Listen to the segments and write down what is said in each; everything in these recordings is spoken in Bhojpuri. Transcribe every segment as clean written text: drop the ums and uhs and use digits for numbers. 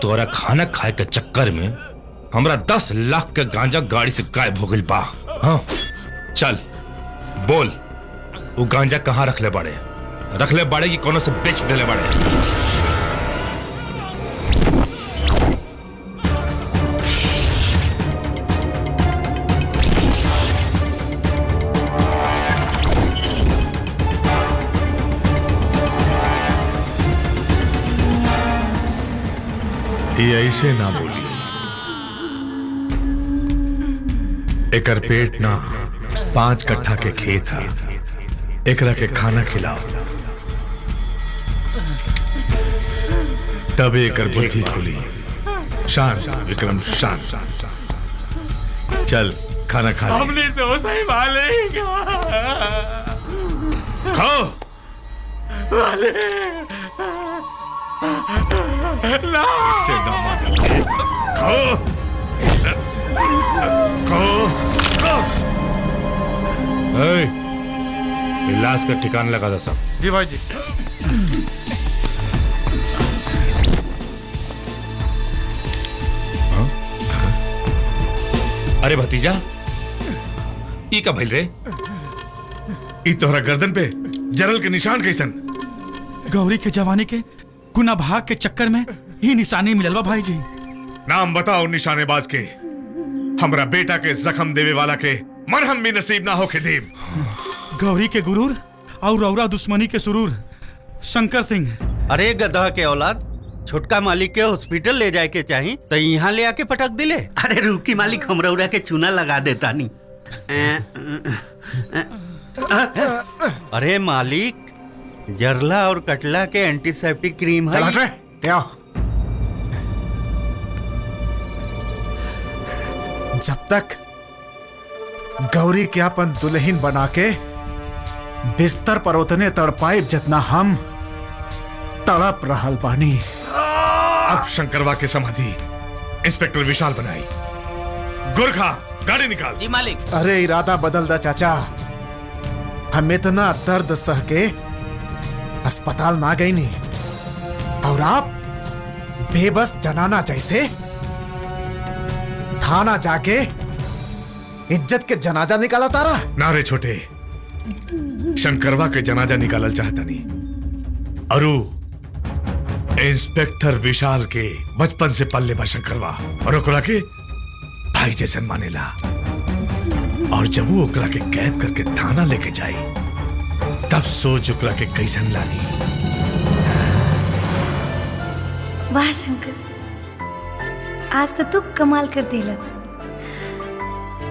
तोरा खाना खाए के चक्कर में हमरा 10 लाख के गांजा गाड़ी से गायब हो गई बा। हाँ चल बोल, वो गांजा कहाँ रखले बाड़े कि कोनो से बेच देले बाड़े? ये ऐसे ना बोली, एकर पेट ना 5 कट्ठा के खेत है, एकरा के खाना खिलाओ तब एकर बुद्धि खुली। शान विक्रम शान, चल खाना खा। हमने तो सही मालिक खाओ ना इससे ना मांगे। खाओ खाओ खाओ। लाश का ठिकाना लगा था सब। जी भाई जी। अरे भतीजा, ई का भइल रे? ई तोहरा गर्दन पे जरल के निशान कैसन? गौरी के जवानी के गुना भाग के चक्कर में ही निशानी मिलल बा भाई जी। नाम बताओ निशानेबाज के। हमरा बेटा के जख्म देवे वाला के मरहम भी नसीब ना हो के देव। गौरी के गुरूर और रौरा दुश्मनी के सुरूर शंकर सिंह। अरे गधा के औलाद, छोटका मालिक के हॉस्पिटल ले जाए के चाही तो यहाँ ले आके पटक दिले। अरे रुकी मालिक, हम रौरा के चूना लगा देता नहीं। अरे मालिक, जरला और कटला के एंटीसेप्टिक क्रीम है। क्या जब तक गौरी के अपन दुल्हन बना के बिस्तर पर उतने तड़पाइब जितना हम तड़प रहल बानी। अब शंकरवा के समाधि इंस्पेक्टर विशाल बनाई। गोरखा गाड़ी निकाल। जी मालिक। अरे इरादा बदल दा चाचा, हम इतना दर्द सह के अस्पताल ना गई नहीं और आप बेबस जनाना जैसे थाना जाके इज्जत के जनाजा निकाला तारा। नारे छोटे, शंकरवा के जनाजा निकालल चाहता नहीं। अरु इंस्पेक्टर विशाल के बचपन से पल्ले बा शंकरवा, और ओकरा के भाई जैसन मानेला। और जब वो ओकरा के कैद करके थाना लेके जाई तब सोच ओकरा के कैसन लागी। वाह शंकर, आज तो तू कमाल कर दिला।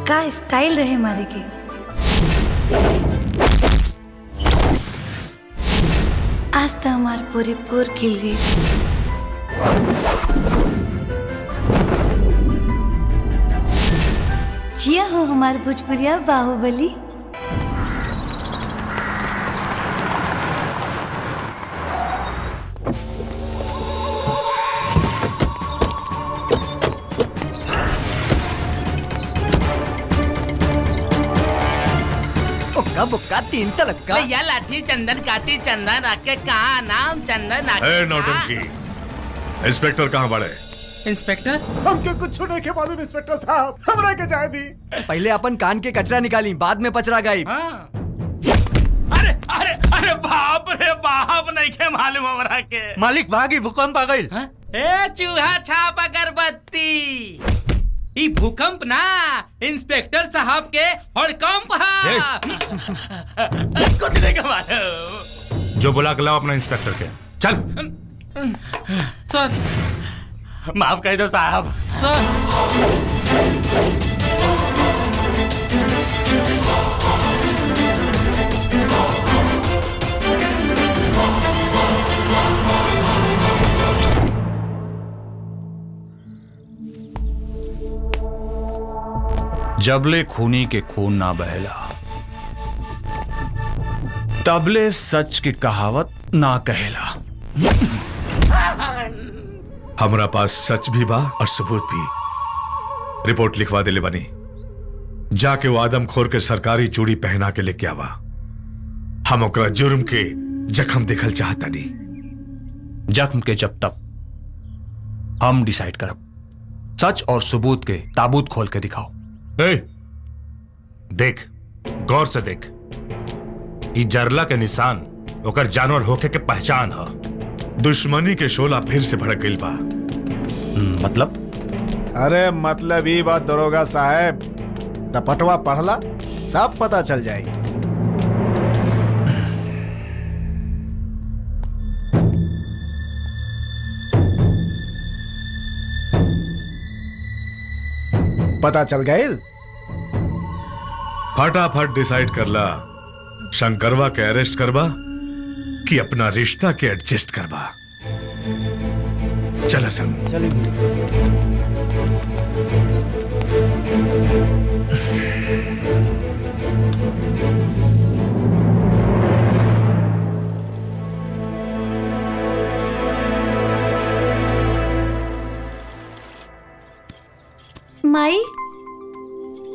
का स्टाइल रहे मारे के। आज तो हमार पूरी पोर खिल गई। जिया हो हमार भोजपुरिया बाहुबली। बुक्का 3 तलक का भैया लाठी चंदन काटी चंदन आके कहा नाम चंदन ए नौटंकी, इंस्पेक्टर कहाँ बड़े? इंस्पेक्टर हमके कुछ नहीं के मालूम इंस्पेक्टर साहब, हमरा के जाए दी। पहले अपन कान के कचरा निकाली, बाद में पचरा गई। अरे अरे अरे बाप रे बाप, नहीं के मालूम हमरा के। मालिक भागी, भूकंप आ गई। ए चूहा छाप अगरबत्ती, ई भूकंप ना इंस्पेक्टर साहब के हड़कंप है। कुछ नहीं के मालूम। जो बुला के लाओ अपना इंस्पेक्टर के। चल सर, माफ कर दो साहब। सर जबले खूनी के खून ना बहला, तबले सच की कहावत ना कहेला। हमरा पास सच भी बा और सबूत भी। रिपोर्ट लिखवा दे ले बनी, जाके वो आदमखोर के सरकारी चूड़ी पहना के लेके आवा। हम ओकरा जुर्म के जख्म देखल चाहता नहीं। जख्म के जब तक हम डिसाइड करब, सच और सबूत के ताबूत खोल के दिखाओ। ए, देख, गौर से देख, ई जरला के निशान ओकर जानवर होके के पहचान है। दुश्मनी के शोला फिर से भड़क गई बा। मतलब अरे मतलब ही बात दरोगा साहब, टपटवा पढ़ला सब पता चल जाए। पता चल गए। फटाफट डिसाइड करला, शंकरवा के अरेस्ट करबा कि अपना रिश्ता के एडजस्ट करबा। चला संग। माई,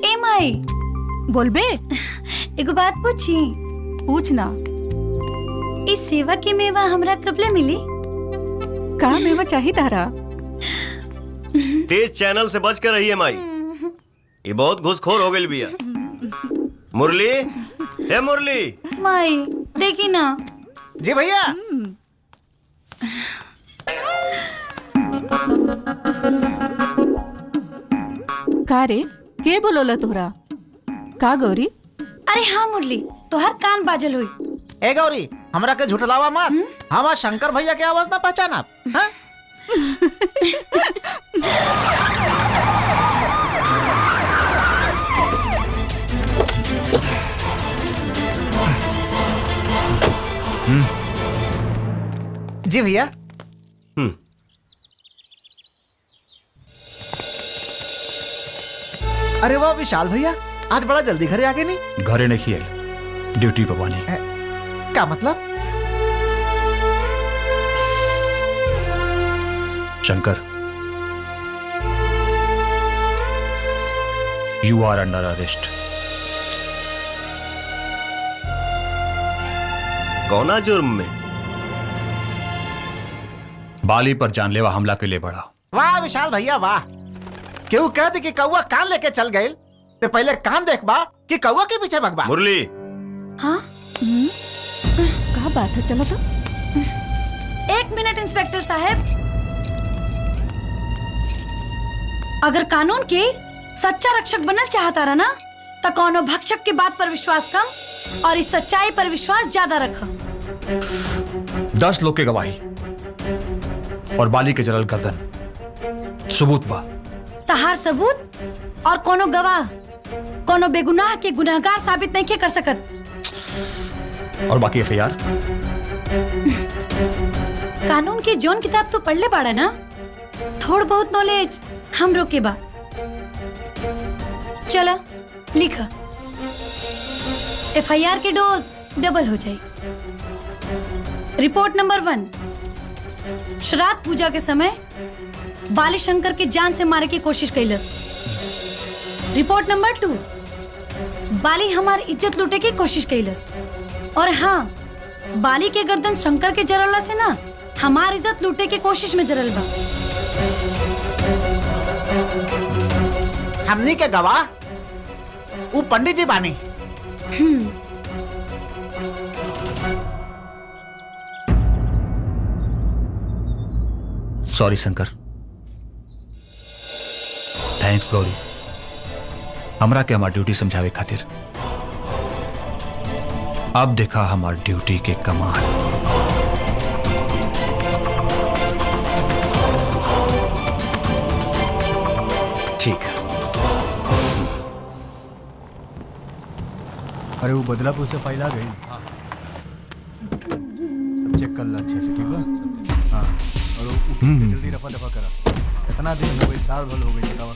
ए माई, बोलबे? एगो बात पूछी। पूछना। इस सेवा की मेवा हमरा कबले मिली? का मेवा चाहिए तारा? तेज चैनल से बच कर रहिए माई, ये बहुत घुसखोर हो गई बिया। मुरली, हे मुरली। माई देखी ना। जी भैया। का रे, के बोलोला तोहरा? का गौरी? अरे हाँ मुरली, तोहर कान बाजल हुई। ए गौरी, हमरा के झुठलावा मत। हमार शंकर भैया के आवाज ना पहचाना। हाँ? जी भैया। अरे वाह विशाल भैया, आज बड़ा जल्दी घरे आ गए नहीं? घरे नहीं आई, ड्यूटी पे बानी। क्या मतलब? Shankar, you are under arrest. कौना जुर्म में? बाली पर जानलेवा हमला के लिए बढ़ा। वाह विशाल भैया वाह। केहू कह दे कि कौआ कान लेके चल गए, तो पहले कान देखबा कि कौआ के पीछे भगबा। मुरली। हाँ? का बात है, चलो तो। एक मिनट इंस्पेक्टर साहब, अगर कानून के सच्चा रक्षक बनल चाहता रहा ना, तो कौनो भक्षक की बात पर विश्वास कम और इस सच्चाई पर विश्वास ज्यादा रखो। 10 लोग के गवाही और बाली के जलल गर्दन सबूत बा। तहार सबूत और कोनो गवाह कोनो बेगुनाह के गुनहगार साबित नहीं कर सकत। और बाकी एफआईआर? कानून की जोन किताब तो पढ़ ले बाड़ा ना, थोड़ बहुत नॉलेज हमरो के बा। चला लिखा, एफआईआर के डोज डबल हो जाए। रिपोर्ट नंबर 1, श्राद्ध पूजा के समय बाली शंकर की जान से मारे की कोशिश कैलस। रिपोर्ट नंबर 2, बाली हमार इज्जत लूटे की कोशिश कैलस। और हाँ, बाली के गर्दन शंकर के जरला से ना हमार इज्जत लूटे की कोशिश में जरल बा। हमनी के गवाह वो पंडित जी बानी। सॉरी शंकर। थैंक्स गौरी, हमरा के हमार ड्यूटी समझावे खातिर। अब देखा हमार ड्यूटी के कमाल। ठीक है। अरे वो बदलापुर से फाइल आ गई। सब चेक कर ला अच्छे से, ठीक बा? हाँ, और वो केस के जल्दी रफा दफा करा। कितना दिन हो गई, साल भर हो गई, बतावा।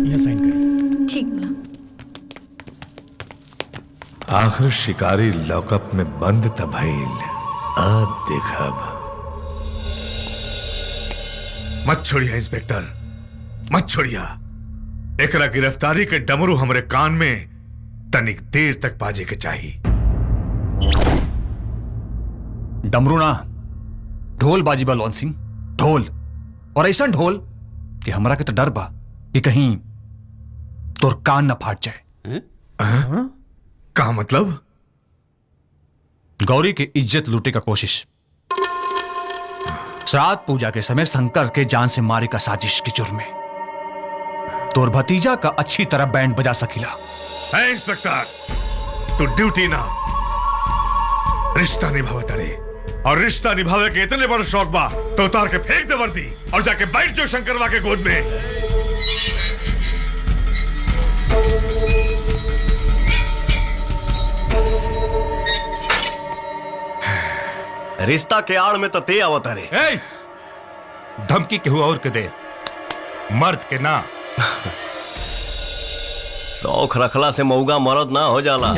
यहाँ साइन करिए। ठीक बा। आखिर शिकारी लॉकअप में बंद तबाइल। अब देखब। मत छोड़िए इंस्पेक्टर, मत छोड़िए। एकरा गिरफ्तारी के डमरू हमरे कान में तनिक देर तक बाजे के चाहिए। डमरू ना, ढोल बाजी बा लॉन सिंह, ढोल। और ऐसा ढोल कि हमरा के तो डर बा कि कहीं तोर कान न फाट जाए। का मतलब? गौरी की इज्जत लूटे का कोशिश, श्राद्ध पूजा के समय शंकर के जान से मारे का साजिश के जुर्म में तोर भतीजा का अच्छी तरह बैंड बजा सकीला। है इंस्पेक्टर, तू ड्यूटी ना रिश्ता निभावे तड़े, और रिश्ता निभावे के इतने बड़े शौक बा तो उतार के फेंक दे वर्दी और जाके बैठ जाओ शंकरवा के गोद में। रिश्ता के आड़ में तो ते आवत रे। धमकी केहू और के दे, मर्द के ना। शौक रखला से मऊगा मर्द ना हो जाला।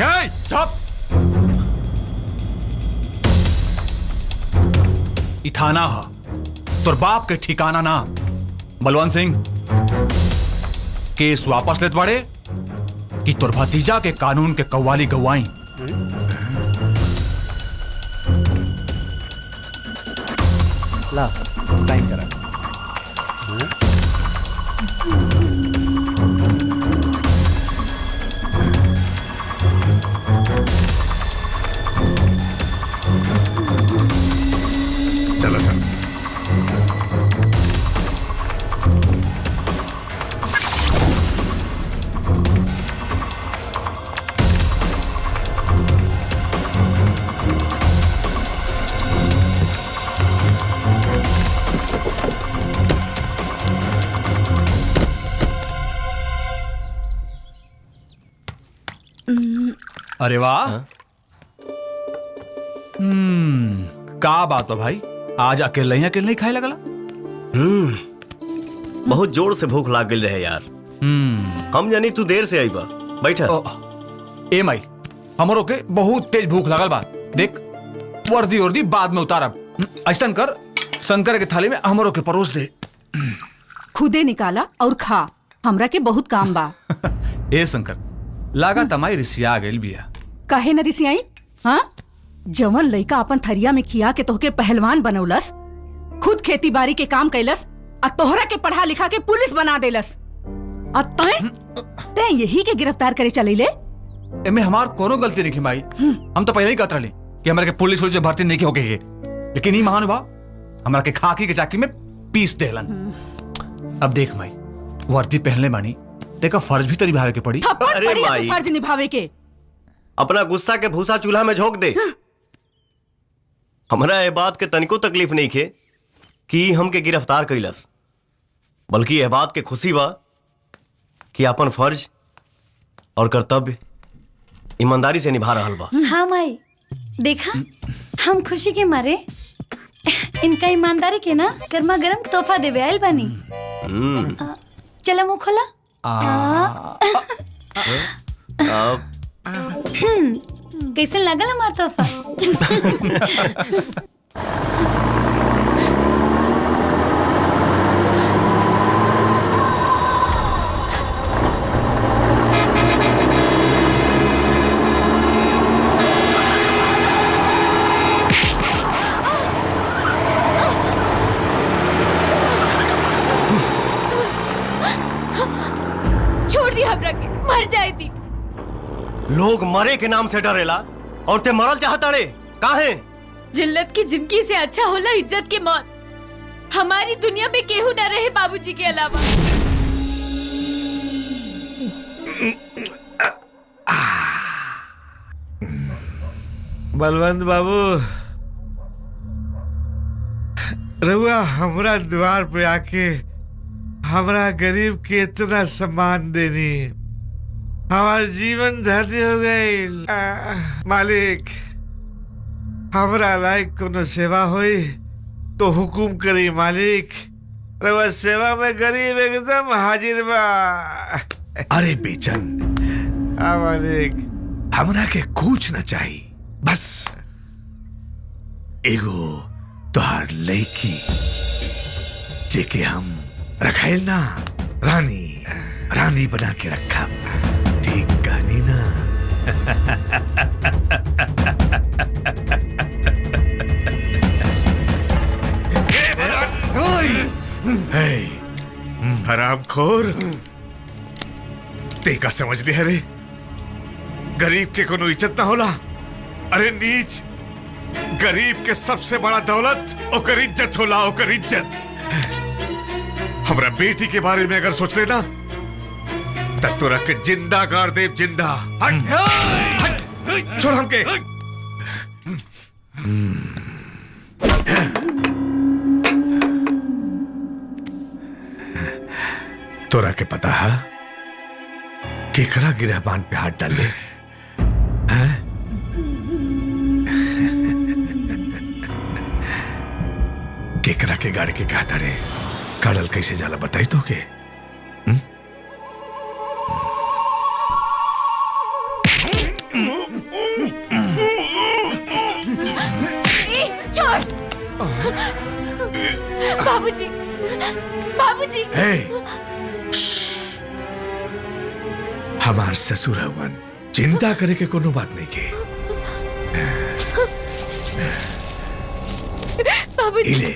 ई थाना हा, तोर बाप के ठिकाना ना। बलवंत सिंह, केस वापस लेत बाड़े कि तोर भतीजा के कानून के कव्वाली गवाई। ला साइन करा। चलो सर। अरे वाह, का बात है भाई, आज अकेले ही खाए लगला? बहुत जोर से भूख लाग गई रहे यार। हम जानी तू देर से आई बा। बैठा। ए माई, हमरो के बहुत तेज भूख लगल बा। देख, वर्दी वर्दी बाद में उतारब। ऐसा कर, शंकर के थाली में हमरो के परोस दे। खुदे निकाला और खा, हमरा के बहुत काम बा। ए शंकर, लागा तमाई रिसिया गइल बिया। काहे न रिसियाई? हाँ, जवन लइका अपन थरिया में खिया के तोहके पहलवान बनौलस, खुद खेती बाड़ी के काम कैलस, आ तोहरा के पढ़ा लिखा के पुलिस बना देलस, आ तैं यही के गिरफ्तार करे चले ले? एमे हमार कोनो गलती नहीं माई। हम तो पहले ही कहत रहे कि हमरा के पुलिस में भर्ती नहीं हो गई है, लेकिन ई महानुभाव हमरा के खाकी के चाकी में पीस देलन। अब देख माई, वर्दी पहनले बानी, देखा फर्ज भी तो निभावे के पड़ी। अरे माई, फर्ज निभावे के अपना गुस्सा के भूसा चूल्हा में झोंक दे। हमरा ये बात के तनिको तकलीफ नहीं खे कि हमके गिरफ्तार कैलस, बल्कि यह बात के खुशी बा कि अपन फर्ज और कर्तव्य ईमानदारी से निभा रहल बा। हाँ माई, देखा हम खुशी के मारे इनका ईमानदारी के ना गर्मा गर्म तोहफा देवे आयल बानी। चला मुंह खोला। कैसे लगल हमार तोहफा? छोड़ दी हमरा के, मर जाए थी। लोग मरे के नाम से डरेला और ते मरल चाहता रे। काहे? जिल्लत की जिंदगी से अच्छा होला इज्जत की मौत। हमारी दुनिया में केहू न रहे बाबूजी के अलावा। बलवंत बाबू, रहुआ हमरा द्वार पे आके हमरा गरीब के इतना सम्मान देनी, हमार जीवन धन्य हो गई। मालिक, हमरा लायक कोनो सेवा होई तो हुकुम करी मालिक। रहुआ सेवा में गरीब एकदम हाजिर बा। अरे बेचन, हाँ मालिक, हमरा के कुछ न चाहिए, बस एगो तोहार लड़की जेके हम रखेल ना रानी, रानी बना के रखा। ठीक कहानी ना? हरामखोर, ते का समझ लिया रे? गरीब के कोनो इज्जत ना होला। अरे नीच, गरीब के सबसे बड़ा दौलत ओकर इज्जत होला, ओकर इज्जत। हमरा बेटी के बारे में अगर सोच लेना तब तो रख के जिंदा गाड़ दे, जिंदा। हट, हट, छोड़ हमके। तोरा के पता है केकरा गिरहबान पे हाथ डाल ले? केकरा के गाड़ी के कहा तड़े काड़ल कैसे जाला बताई तो के? छोड़ बाबूजी, बाबूजी। हमार ससुर हवन, चिंता करे के कोनो बात नहीं के। बाबूजी इले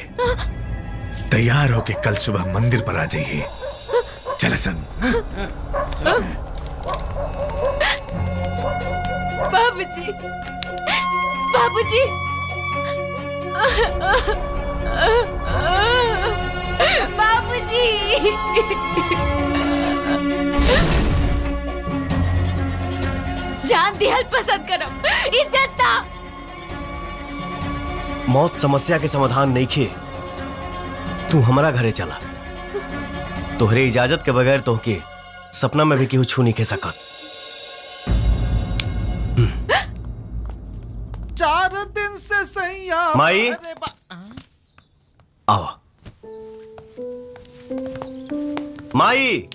तैयार होके कल सुबह मंदिर पर आ जाइए। चल सन। बाबूजी, बाबूजी। बाबूजी। जान दिहल पसंद करब, इज्जत ना। मौत समस्या के समाधान नहीं खे। तू हमारा घरे चला। तोहरे इजाजत के बगैर तोहके सपना में भी केहू छू नहीं के सकत। 4 दिन से सैया माई, आओ। माई,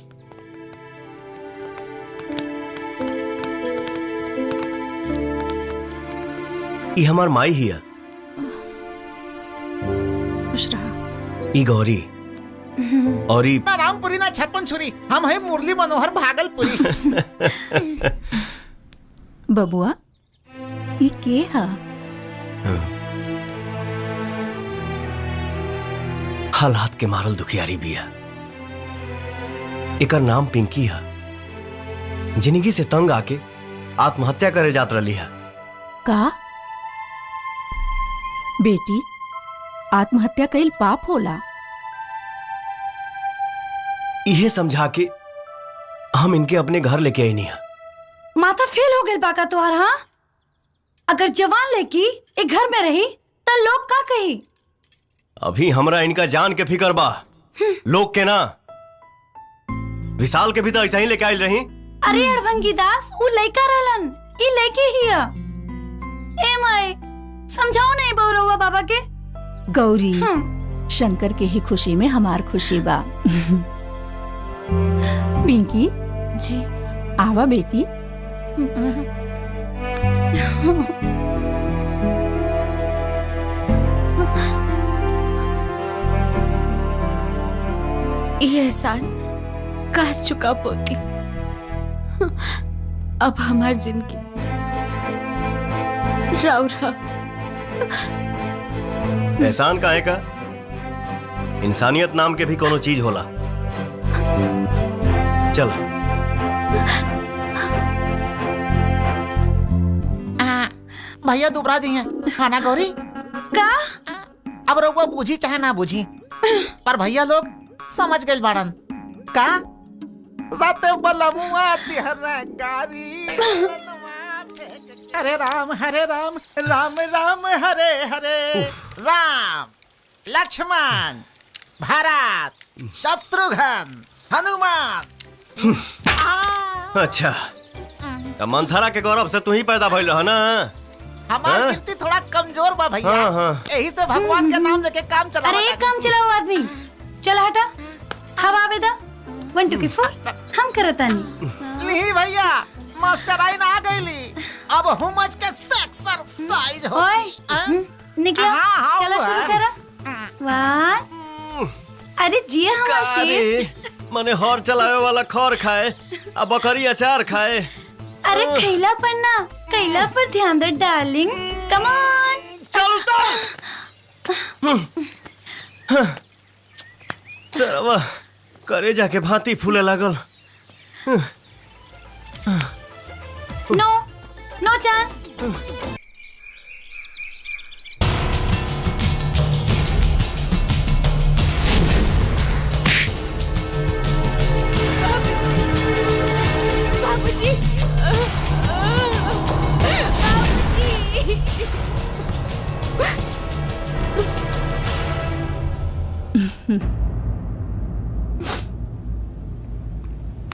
ई हमार माई ही है। खुश रहा। ई गौरी और ई ना रामपुरी ना छप्पन छुरी, हम है मुरली मनोहर भागलपुरी। बबुआ, ई के हा? हालात के मारल दुखियारी बिया। एकर नाम पिंकी है। जिंदगी से तंग आके आत्महत्या करे जात रही है। का बेटी, आत्महत्या कईल पाप होला? इहे समझा के हम इनके अपने घर लेके आई नहीं है। माथा फेल हो गई बाका तोहर। हाँ, अगर जवान लड़की एक घर में रही तो लोग का कही? अभी हमरा इनका जान के फिकर बा, लोग के ना। विशाल के भी तो ऐसा ही लेके आयल रही। अरे अड़भंगी दास, वो लड़का रहलन, ई लड़की ही है। ए माए, समझाओ नहीं बौरवा बाबा के। गौरी, शंकर के ही खुशी में हमार खुशी बा। पिंकी जी, आवा बेटी। ये एहसान काश चुका पोती। अब हमार जिंदगी राउरा। एहसान काहे का? इंसानियत नाम के भी कोनो चीज होला। चल। भैया दुबरा जी हैं। हाँ ना गौरी? का? अब रउआ बूझी चाहे ना बूझी, पर भैया लोग समझ गए बाड़न। का रात बलमुआ तिहरा गारी। हरे राम राम राम हरे हरे। राम, लक्ष्मण, भरत, शत्रुघ्न, हनुमान। अच्छा, मंथरा के गौरव से तू ही पैदा भइल रह ना। हमारी गिनती थोड़ा कमजोर बा भैया। यही से भगवान के नाम लेके काम चला। अरे एक काम चलाओ आदमी, चल हटा। हवा आवेदा 1 2 4 हम करतानी। ली भैया, मास्टर आइन आ गईली। अब हुमच के एक्सरसाइज होगी। निकला, चलो शुरू करा। 1 अरे जी हमारा शेर। माने हर चलावे वाला खर खाए आ बकरी अचार खाए। अरे खैला पर ना, कैला पर ध्यान दे डार्लिंग। Come on. चलता चलवा करे जाके भांति फूले लागल। नो नो चांस। बाबूजी,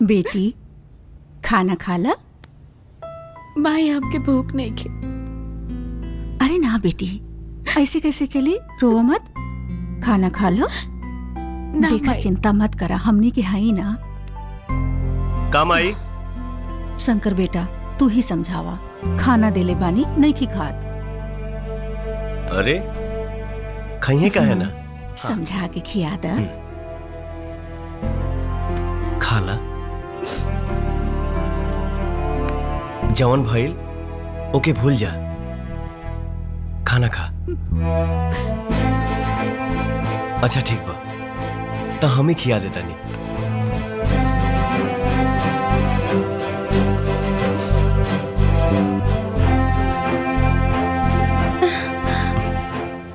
बेटी खाना खा ला। माई हमके भूख नहीं खे। अरे ना बेटी, ऐसे कैसे चली? रो मत, खाना खा लो। ना देखा माई। चिंता मत करा, हमनी के हाई ना। काम आई शंकर बेटा तू ही समझावा, खाना देले बानी नहीं की खात। अरे खाइए का है ना, समझा के खिया दा। खाला जवन भइल ओके भूल जा, खाना खा। अच्छा ठीक बा, तो हम ही खिया देता नहीं।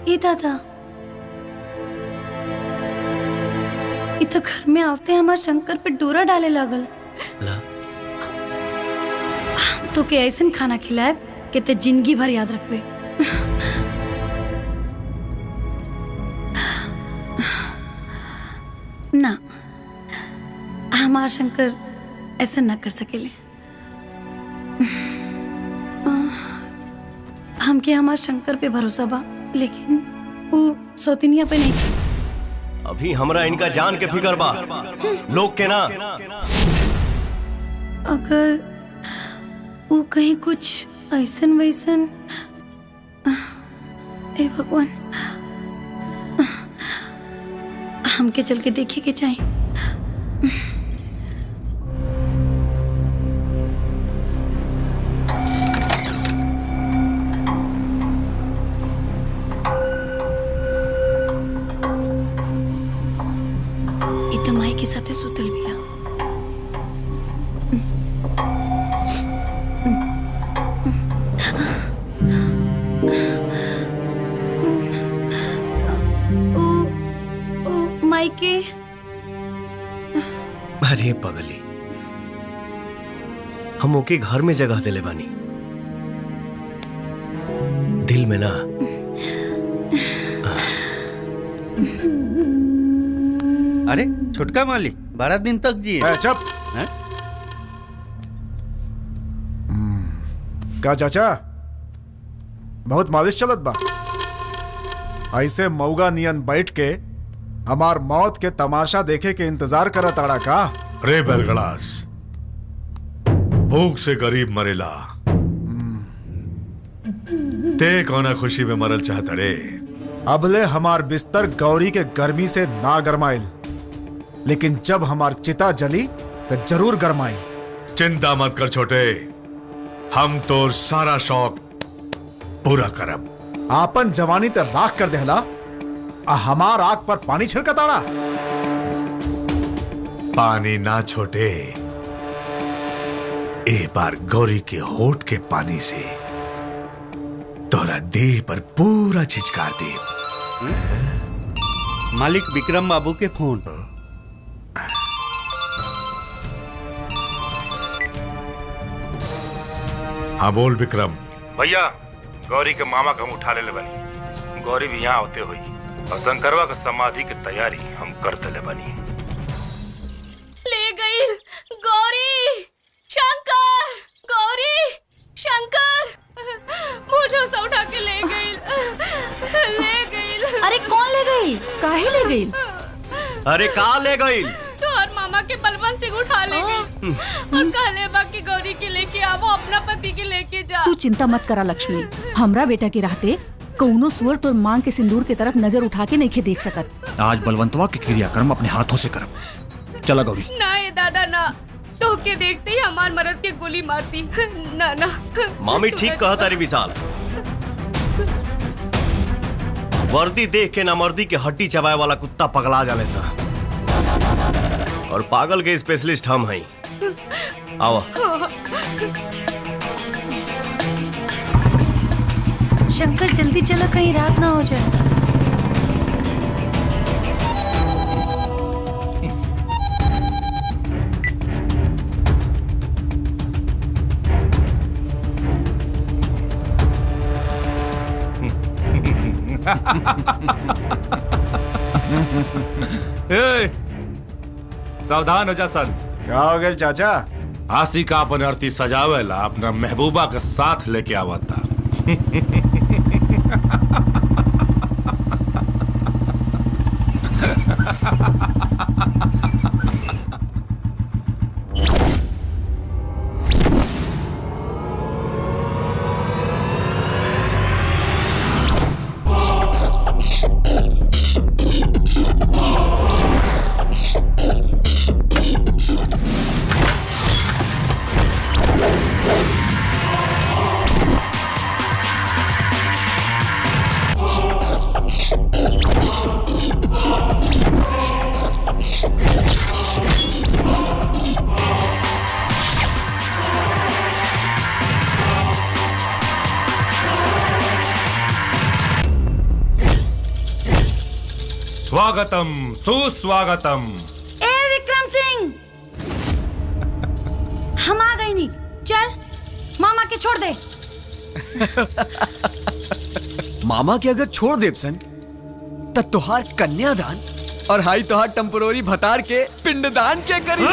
ये दादा, ये तो घर में आते हमार शंकर पे डोरा डाले लागल। ला हम तो के ऐसन खाना खिलाए कि ते जिंदगी भर याद रखबे। ना, हमार शंकर ऐसा ना कर सकेले। हमके हमार शंकर पे भरोसा बा, लेकिन वो सौतिनिया पे नहीं। अभी हमरा इनका जान के फिकर बा, लोग के ना। अगर वो कहीं कुछ ऐसन वैसन, ए भगवान, हमके चल के देखे के चाहिए। माई के साथे सुतल बिया। माई के अरे पगली, हम ओके घर में जगह दिले बानी, दिल में ना। अरे छोटका मालिक 12 दिन तक जिए। चुप। का चाचा बहुत मालिश चलत बा? ऐसे मऊगा नियन बैठ के हमार मौत के तमाशा देखे के इंतजार करत आड़ा का? रे बरगलास, भूख से गरीब मरेला, ते कौना खुशी में मरल चाहत रे? अबले हमार बिस्तर गौरी के गर्मी से ना गरमाइल, लेकिन जब हमार चिता जली तो जरूर गरमाई। चिंता मत कर छोटे, हम तो सारा शौक पूरा करब। आपन जवानी ते राख कर देहला, आ हमार आग पर पानी छिड़कताड़ा। पानी ना छोटे, एक बार गौरी के होठ के पानी से तोरा देह पर पूरा छिचकार दे। मालिक विक्रम बाबू के फोन। हाँ बोल विक्रम। भैया, गौरी के मामा का हम उठा ले बनी, गौरी भी यहाँ होते हुई, और शंकरवा के समाधि की तैयारी हम करते ले बनी। ले गई गौरी, शंकर, गौरी, शंकर, मुझे से उठा के ले गई, ले गई। अरे कौन ले गई? काहे ले गई? अरे का ले गई? तो हर मामा के बलवंत सिंह उठा ले गई और कहले बाकी गौरी के लेके आवो, अपना पति के लेके जा। तू चिंता मत करा लक्ष्मी, हमरा बेटा के रहते कौनो सुअर तोर मांग के सिंदूर के तरफ नजर उठा के नहीं देख सकत। आज बलवंतवा के क्रियाक्रम अपने हाथों से करब, चला गौरी। ना ये दादा ना, तो के देखते ही हमार मरद के गोली मारती। ना ना मामी ठीक कहा तारी विशाल। वर्दी देख के नामर्दी के हड्डी चबाए वाला कुत्ता पगला जाले सा, और पागल के स्पेशलिस्ट हम हैं। आओ शंकर जल्दी चलो, कहीं रात ना हो जाए। ए, सावधान हो जा सन। क्या हो गया चाचा? हासी का अपन अर्थी सजावेला अपना महबूबा के साथ लेके आवता। स्वागतम सुस्वागतम। ए विक्रम सिंह, हम आ गई नहीं। चल मामा के छोड़ दे। मामा के अगर छोड़ देव सन त तोहार कन्यादान और हाई तोहार टेम्पोररी भतार के पिंडदान के करी।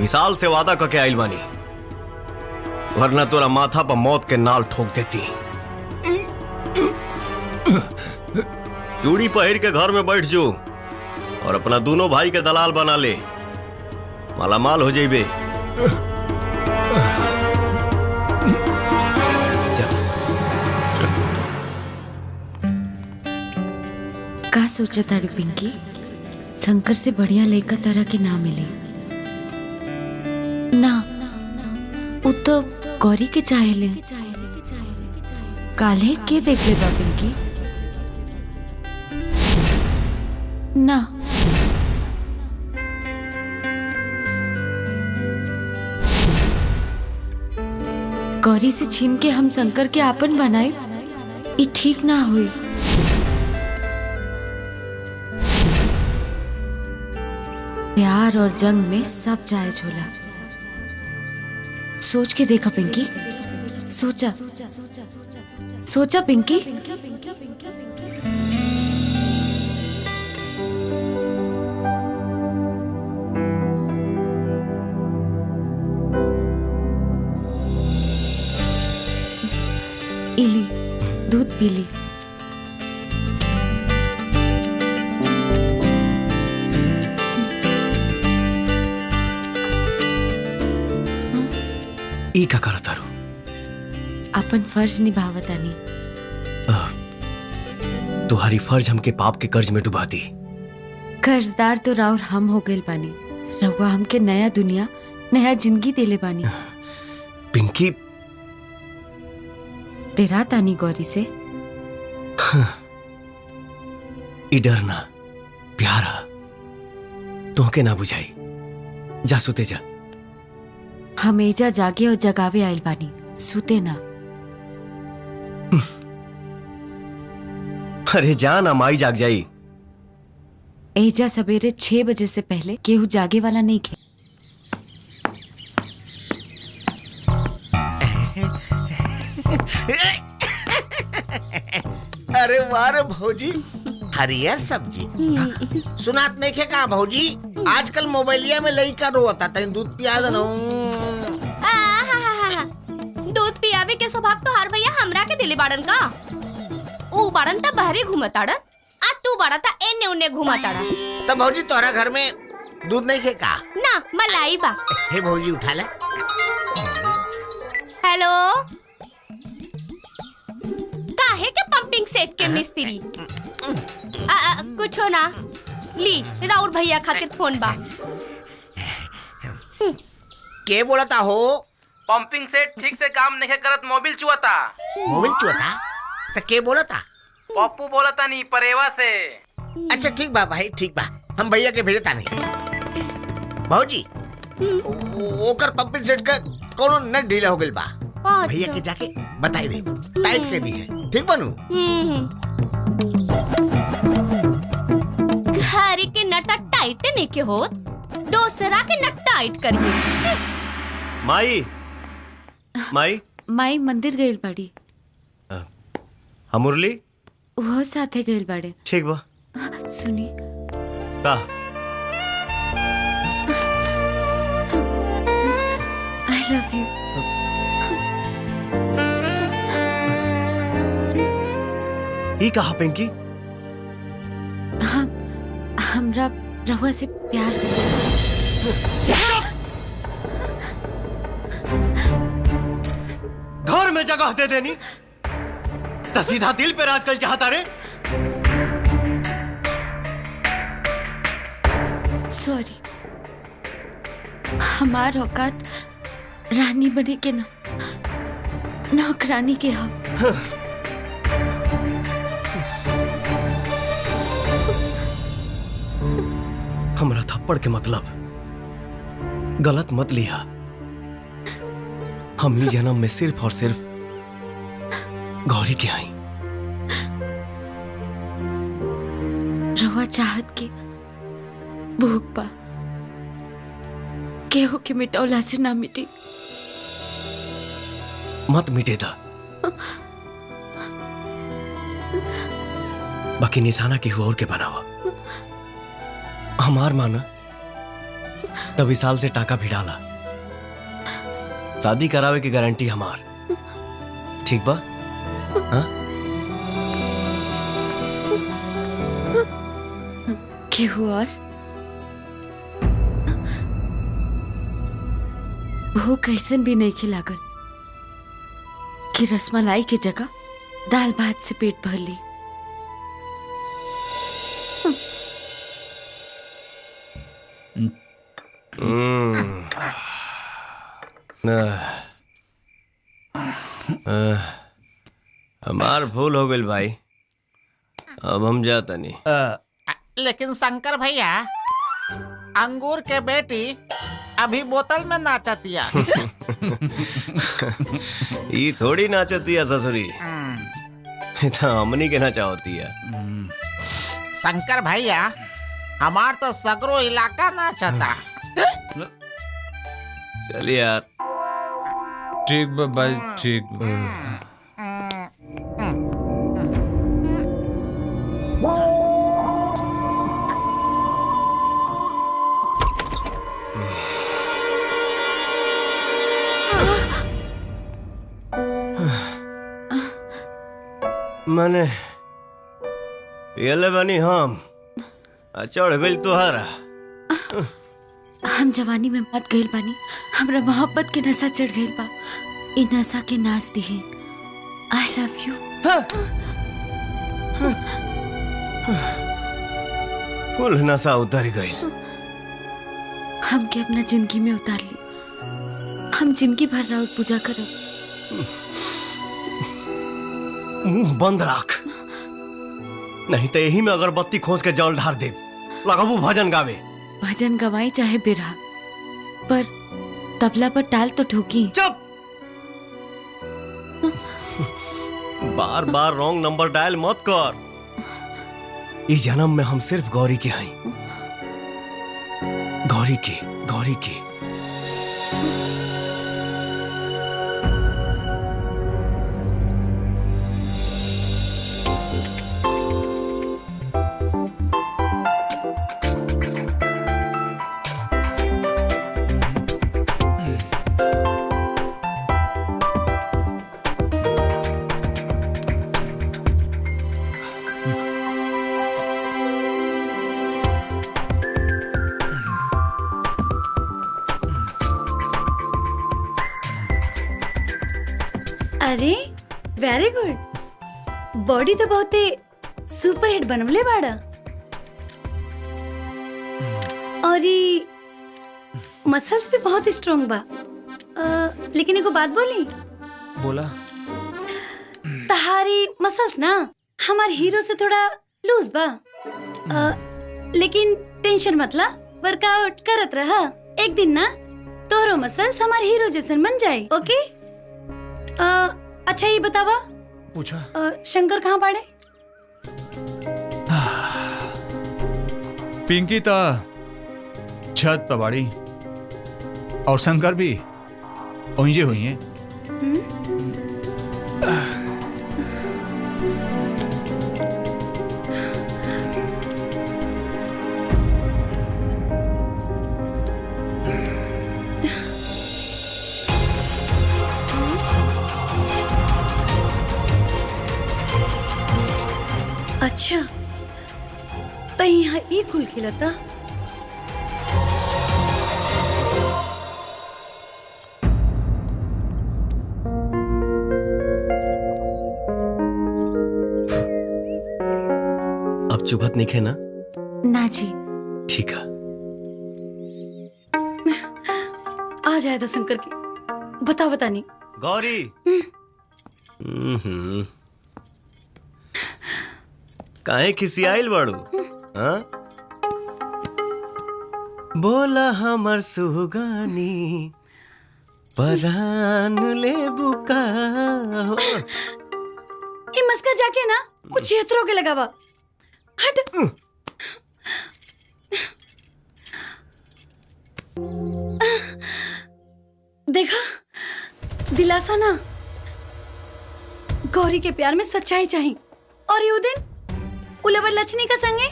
विशाल से वादा करके आइल बानी, वरना तोरा माथा पर मौत के नाल ठोक देती। चूड़ी पहिर के घर में बैठ जो और अपना दोनों भाई के दलाल बना ले, मालामाल हो जाइबे। का सोचा तारू पिंकी? शंकर से बढ़िया लड़का तरह के ना मिले ना, वो तो गौरी के चाहेले। काले के देख ले बा पिंकी ना, गौरी से छीन के हम शंकर के आपन बनाए, ये ठीक ना हुई। प्यार और जंग में सब जायज होला। सोच के देखा पिंकी, सोचा सोचा पिंकी। इली दूध पी ली। ई का करत तारू? अपन फर्ज निभावतानी। तुम्हारी फर्ज हमके पाप के कर्ज में डुबा दी। कर्जदार तो राउर हम हो गए बानी। रहुआ हमके नया दुनिया, नया जिंदगी देले बानी। पिंकी, डेरा तानी गौरी से। ई डर ना प्यार है, तोहके ना बुझाई। जा सुते जा। हम एजा जागे और जगावे आइल बानी, सुते ना। अरे जा ना, माई जाग जाई। एजा सवेरे 6 बजे से पहले केहू जागे वाला नहीं खे। अरे वाह रे भौजी, हरियर सब्जी। सुनात नहीं खे का भौजी, आजकल मोबाइलिया में लइका रोता, तनी दूध पिया दनो। दूध पियावे के स्वभाव तो हर भैया हमरा के दिले बाड़न का। ऊ बाड़न त बहरे घूमताड़न, आ तू बाड़ा त एने उने घूमताड़ा। तो भौजी तोरा घर में दूध नहीं खे का? ना मलाई बा। हे भौजी उठा ले। हेलो, काहे के पंपिंग सेट के मिस्त्री? कुछो ना, ली राउर भैया खातिर फोन बा। के बोलता हो? पंपिंग सेट ठीक से काम नहीं करत, मोबिल चुआता। मोबाइल चुआता? तो के बोलता? पप्पू बोलता नहीं, परेवा से। अच्छा ठीक बा भाई, ठीक बा, हम भैया के भेजता नहीं। भौजी ओकर पंपिंग सेट का कोनो नट ढीला हो गइल बा। भैया के जाके बताई दे, टाइट कर दी है। ठीक बनू? घरे के नट टाइट नहीं के होत, दूसरा के नट टाइट करिए। माई, माई, माई मंदिर गइल बाड़ी। हम मुरली वो साथे गइल बाड़े। ठीक बा। सुनी का? I love you. ई कहा पिंकी? हमरा रहुआ से प्यार हो गया। घर में जगह दे देनी तो सीधा दिल पे राज कर चाहता रे। सॉरी, हमार औकात रानी बने के ना, नौकरानी के हो। हमरा थप्पड़ के मतलब गलत मत लिया। हम ही जन्म में सिर्फ और सिर्फ गौरी के आई। रवा चाहत के भूख पा केहू के मिटौला से ना मिटी। मत मिटे था, बाकी निशाना केहू और के बनावा। हमार माना तभी साल से टाका भी डाला। शादी करावे की गारंटी हमार। ठीक बा? हाँ? केहू और भूख ऐसन भी नहीं खिलागल कि रसमलाई के जगह दाल भात से पेट भर ली। हमार भूल हो गई भाई, अब हम जाता नहीं। लेकिन शंकर भैया, अंगूर के बेटी अभी बोतल में नाचतिया। ये थोड़ी नाचती है ससुरी, इतना हमनी के नाचावती है। शंकर भैया हमार तो सगरो इलाका नाचता। चलिए यार। ठीक बा भाई, ठीक बा। मने ये बनी हम चढ़ गई तुहारा। हम जवानी में मत गइल बानी, हमरा मोहब्बत के नशा चढ़ गइल बा। इ नशा के नाच दिहे। I love you. कुल नशा उतर गई। हमके अपना जिंदगी में उतार ली। हम जिंदगी भर राउत पूजा करब। मुंह बंद रख, नहीं तो यही में अगरबत्ती खोज के जल ढार दे। लगाबू भजन गावे। भजन गवाई चाहे बिरहा, पर तबला पर ताल तो ठोकी। चुप। बार बार रॉन्ग नंबर डायल मत कर। इस जन्म में हम सिर्फ गौरी के हैं। गौरी के, गौरी के। अरे वेरी गुड। बॉडी तो बहुते सुपर हिट बनवले बाड़ा। और ये मसल्स भी बहुत स्ट्रॉन्ग बा। लेकिन एगो बात बोली। बोला। तहारी मसल्स ना हमारे हीरो से थोड़ा लूज बा। लेकिन टेंशन मतलब वर्कआउट करत रहा। एक दिन ना तोहरो मसल्स हमारे हीरो जैसन बन जाए। ओके? अच्छा ये बतावा, पूछा। शंकर कहाँ पड़े? पिंकी ता छत पर बाड़ी और शंकर भी ओंजे हुई हैं। अच्छा तो यहाँ ये कुल खिलाता। अब चुभत नहीं खे ना? ना जी। ठीक है। आ जाए तो शंकर की बता नहीं। गौरी। काहे खिसियाइल बाड़ू? हाँ? बोला हमर सुगानी परान ले बुका। ये मस्का जाके ना कुछ क्षेत्रों के लगावा। हट। देखा दिलासा ना। गौरी के प्यार में सच्चाई चाहिए। और ये दिन उलवर लक्ष्मी का संगे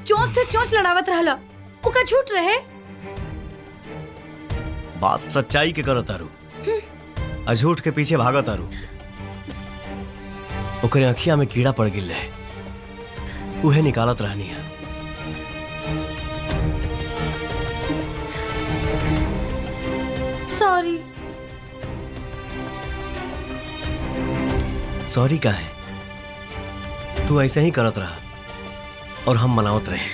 चोंच से चोंच लड़ावत रहला। उका झूठ रहे। बात सच्चाई के करो तारू, अझूठ के पीछे भागो तारू। ओकरे अखिया में कीड़ा पड़ गिल रहे, उहे निकालत रहनी है। सॉरी। सॉरी का है? तू ऐसे ही करत रहा और हम मनावत रहे।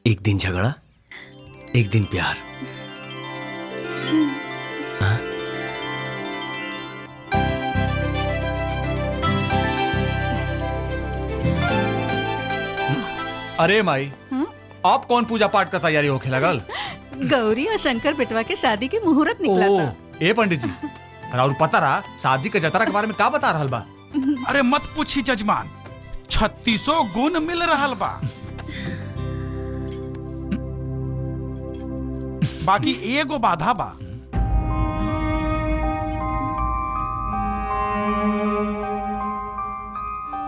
एक दिन झगड़ा, एक दिन प्यार। हाँ? अरे माई, आप कौन पूजा पाठ का तैयारी होके लगल? गौरी और शंकर बेटवा के शादी की मुहूर्त निकला था। ए पंडित जी, और पता रहा शादी के जतरा के बारे में का बता रहल बा? अरे मत पूछी जजमान, 3600 गुण मिल रहल बा। बाकी एगो बाधा बा।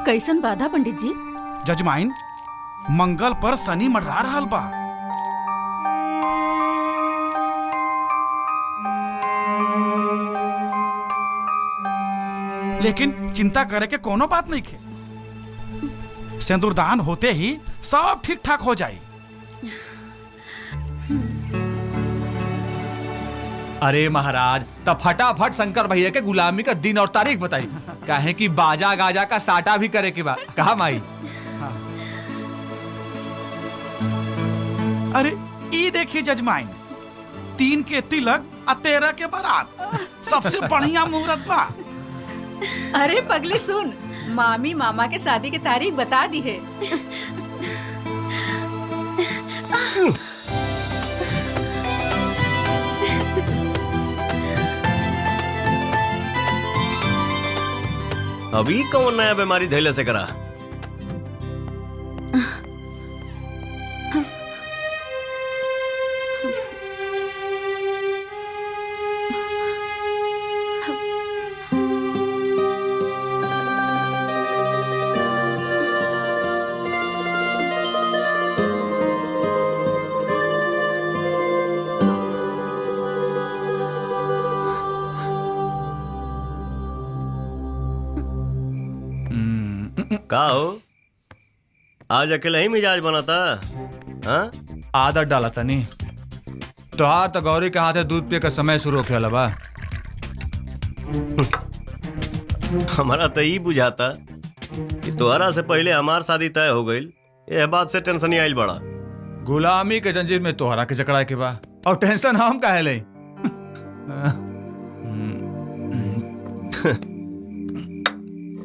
कैसन बाधा पंडित जी? जजमाइन, मंगल पर शनि मंडरा रहल बा। लेकिन चिंता करे के कोनो बात नहीं खे। सिंदूरदान होते ही सब ठीक ठाक हो जाए। अरे महाराज, तब फटाफट शंकर भैया के गुलामी का दिन और तारीख बताई, काहे कि बाजा गाजा का साटा भी करे के बा। कहा माई? अरे ई देखिए जजमाइन, 3 के तिलक और 13 के बारात, सबसे बढ़िया मुहूर्त बा। अरे पगली सुन, मामी मामा के शादी की तारीख बता दी है। अभी कौन नया बीमारी धैले से करा? का हो, आज अकेले ही मिजाज बनाता? हाँ? आदत डाला था नहीं तो आज तो गौरी के हाथे दूध पिए का समय शुरू होके वाला बा। हमारा तो यही बुझाता कि तोहरा से पहले हमार शादी तय हो गई। यह बात से टेंशन ही आइल बड़ा। गुलामी के जंजीर में तोहरा के जकड़ा के बा, और टेंशन हम काहे ले?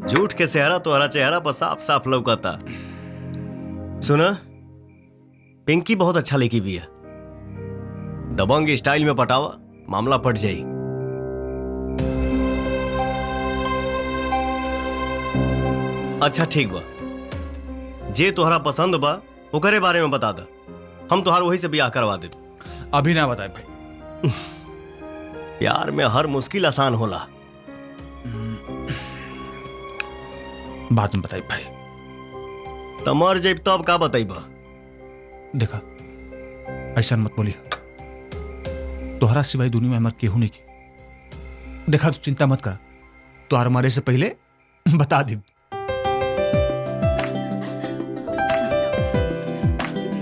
झूठ के सेहरा तोहरा चेहरा पर साफ साफ लौकता। सुना, पिंकी बहुत अच्छा लेकी भी है। दबंग स्टाइल में पटावा, मामला पट जाई। अच्छा ठीक बा, जे तोहरा पसंद बा ओकरे बारे में बता दा, हम तोहार वही से ब्याह करवा दे। अभी ना बताए भाई। प्यार में हर मुश्किल आसान होला। बात में बताई भाई। तमर जब तब का बताइबा? देखा, ऐसा मत बोली, तोहरा सिवाय दुनिया में हमार केहू नहीं की। देखा, तू चिंता मत कर, तोहर मरे से पहले बता दी।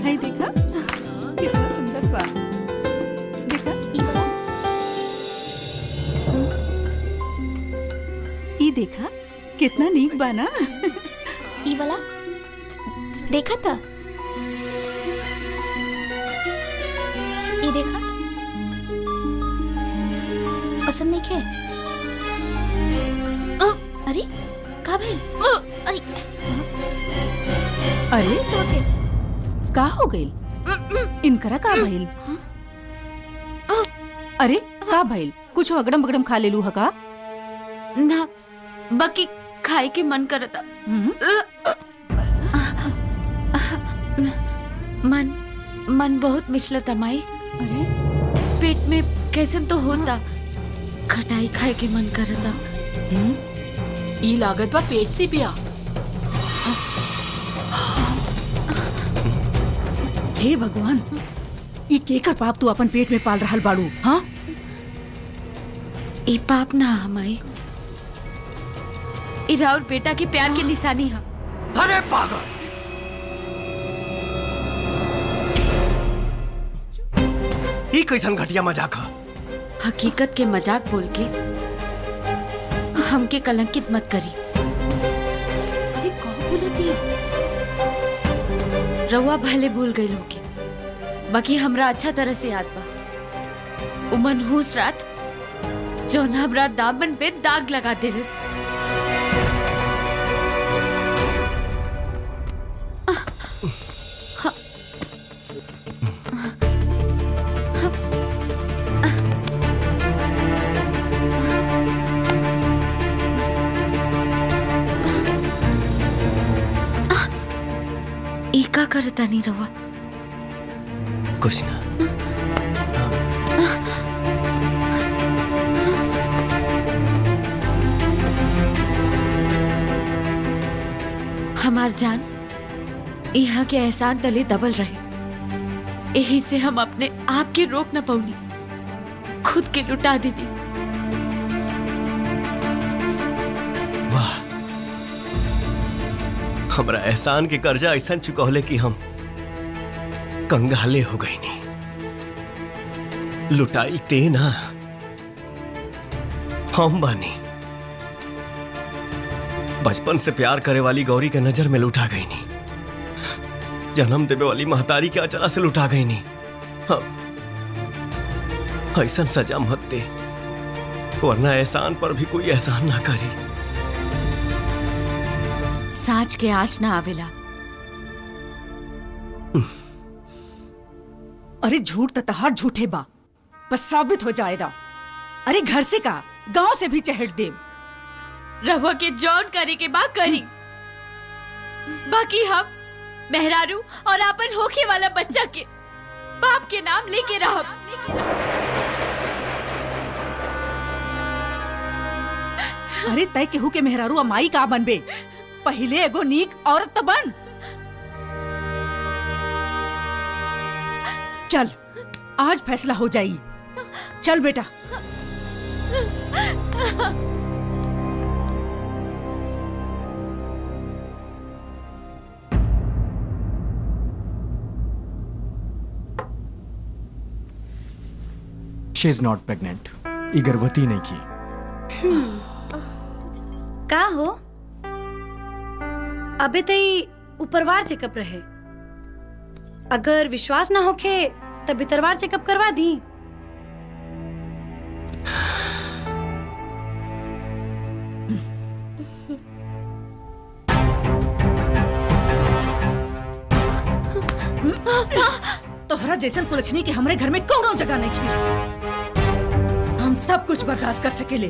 है देखा कितना सुंदर बा। देखा ई देखा कितना नीक बा ना। ई वाला देखा था? ये देखा, पसंद नहीं है? अरे का भाई? अरे अरे का हो गई? इनकरा का भइल? अरे का भइल? कुछ अगड़म बगड़म खा लेलू हका? ना, बाकी खाए के मन करता। मन बहुत मिचलता माई। अरे पेट में कैसन तो होता, खटाई खाए के मन करता। ई लागत बा पेट से पिया। हे भगवान, ये केकर पाप तू अपन पेट में पाल रहल बाड़ू? हाँ, ई पाप ना हमाई, इरा और बेटा के प्यार की निशानी है। अरे पागल, ये कैसन घटिया मजाक है? हकीकत के मजाक बोल के हमके कलंकित मत करी। ये कौन बोलती है? रउआ भले भूल गई होगी, बाकी हमरा अच्छा तरह से याद बा। उ मनहूस रात जौन हमरा दामन पे दाग लगा देलस। का करता नहीं रहुआ? कुछ ना। हमार जान यहाँ के एहसान तले दबल रहे, यही से हम अपने आप के रोक न पाऊनी, खुद के लुटा दीदी। वाह, हमरा एहसान के कर्जा ऐसा चुकौले कि हम कंगाले हो गई नहीं। लुटाइल ते ना, हम बानी। बचपन से प्यार करे वाली गौरी के नजर में लुटा गई नहीं, जन्म देवे वाली महतारी के अचला से लुटा गई नहीं। ऐसा सजा मत दे, वरना एहसान पर भी कोई एहसान ना करी। साच के आँच ना आवेला। अरे झूठ ततहार झूठे बा, बस साबित हो जाएगा। अरे घर से का गांव से भी चहट दे। रहुआ के जॉन करे के बा करी, बाकी हम मेहरारू और आपन होखे वाला बच्चा के बाप के नाम लेके रहब। अरे तय केहू के मेहरारू अमाई का बनबे, पहले एगो नीक औरत त बन। चल आज फैसला हो जाई। चल बेटा। She is not pregnant. ये गर्भवती नहीं की। का हो? अबे तई ऊपरवार चेकअप रहे, अगर विश्वास ना होखे तब भीतरवार चेकअप करवा दी। तोहरा जैसन कुलछनी के हमरे घर में कौनो जगह नहीं की। हम सब कुछ बर्दाश्त कर सकेले,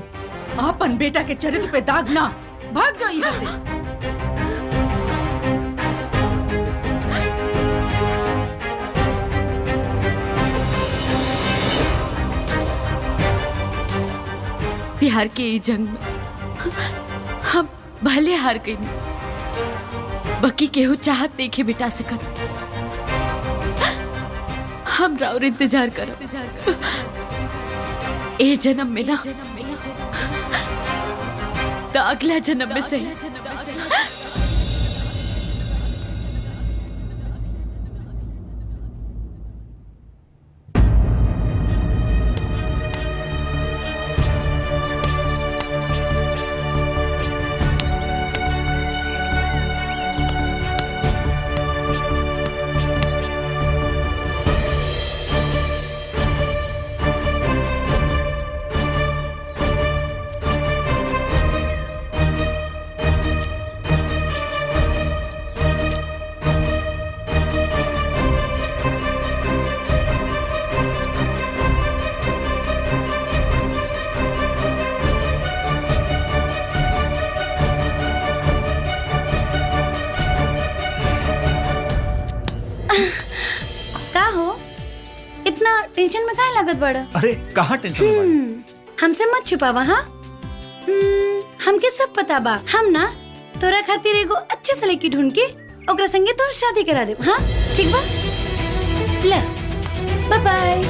अपन बेटा के चरित्र पे दाग ना। भाग जाओ यहाँ से। प्यार के ई जंग में हम भले हार गई नहीं, बाकी केहू चाहत नहीं के बिटा सकत। हम राउर इंतजार करो। ए जन्म में ना तो अगला जन्म में सही। का हो? इतना टेंशन में काहे लागत बड़ा? अरे कहाँ टेंशन में बाड़ी? हमसे मत छुपावा। हाँ, हमके सब पता बा। हम ना तोरा खातिर एगो अच्छे से लड़की ढूंढ के ओकरा संगे तोर शादी करा दे। हाँ ठीक बा? ले बाय बाय।